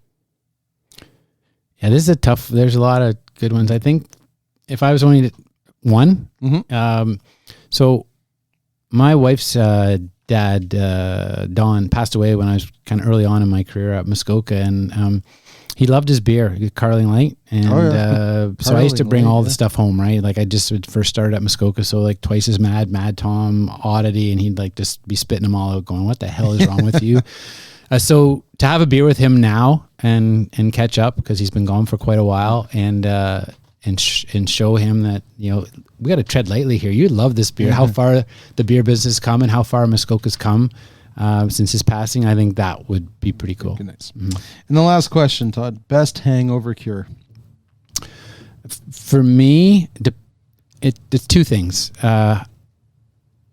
Yeah, this is there's a lot of good ones. I think if I was only one, so my wife's dad, Don, passed away when I was kind of early on in my career at Muskoka, and he loved his beer, Carling Light, and so I used to bring all the stuff home, right? Like I just first started at Muskoka, so like Twice as Mad Tom, Oddity, and he'd like just be spitting them all out, going, "What the hell is wrong with you?" So to have a beer with him now and catch up, because he's been gone for quite a while, and show him that, you know, we got to tread lightly here. You love this beer. How far the beer business has come and how far Muskoka's come since his passing. I think that would be pretty cool. Nice. And the last question, Todd, best hangover cure? For me, it's two things.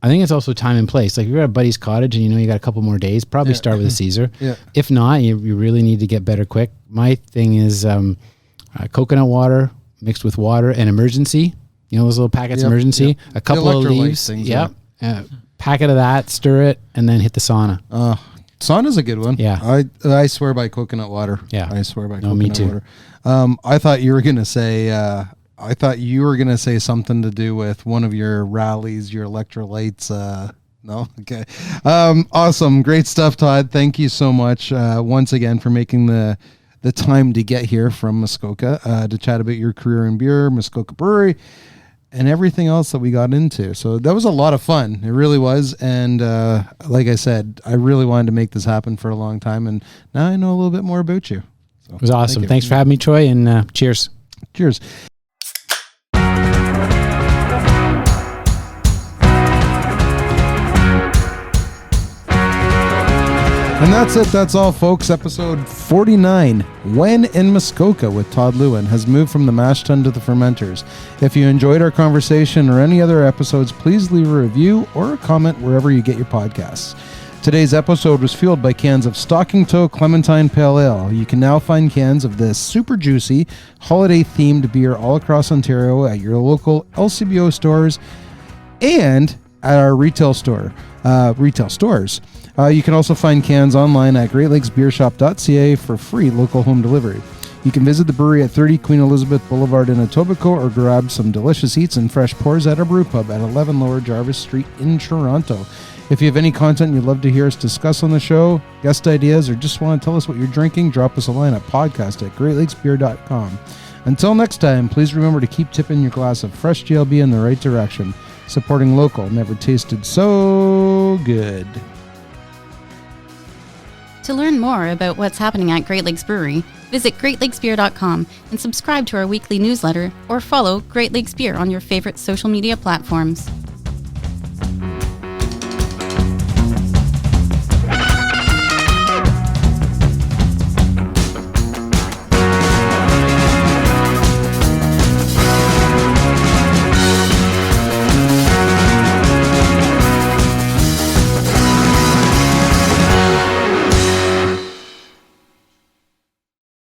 I think it's also time and place. Like if you're at a buddy's cottage and you know you got a couple more days, probably start with a Caesar. If not, you really need to get better quick. My thing is coconut water mixed with water and Emergency. You know those little packets, Emergency? A couple of leaves. Packet of that, stir it, and then hit the sauna. Sauna's a good one. Yeah. I swear by coconut water. Yeah. I swear by coconut me too. water. I thought you were going to say something to do with one of your rallies, your electrolytes. No? Okay. Awesome. Great stuff, Todd. Thank you so much once again for making the time to get here from Muskoka to chat about your career in beer, Muskoka Brewery, and everything else that we got into. So that was a lot of fun. It really was. And like I said, I really wanted to make this happen for a long time. And now I know a little bit more about you. So, it was awesome. Thanks for having me, Troy, and cheers. Cheers. And that's it. That's all, folks. Episode 49, When in Muskoka with Todd Lewin, has moved from the mash tun to the fermenters. If you enjoyed our conversation or any other episodes, please leave a review or a comment wherever you get your podcasts. Today's episode was fueled by cans of Stalking Toe Clementine Pale Ale. You can now find cans of this super juicy, holiday-themed beer all across Ontario at your local LCBO stores and at our retail stores. You can also find cans online at greatlakesbeershop.ca for free local home delivery. You can visit the brewery at 30 Queen Elizabeth Boulevard in Etobicoke or grab some delicious eats and fresh pours at our brew pub at 11 Lower Jarvis Street in Toronto. If you have any content you'd love to hear us discuss on the show, guest ideas, or just want to tell us what you're drinking, drop us a line at podcast@greatlakesbeer.com. Until next time, please remember to keep tipping your glass of fresh GLB in the right direction. Supporting local never tasted so good. To learn more about what's happening at Great Lakes Brewery, visit greatlakesbeer.com and subscribe to our weekly newsletter or follow Great Lakes Beer on your favorite social media platforms.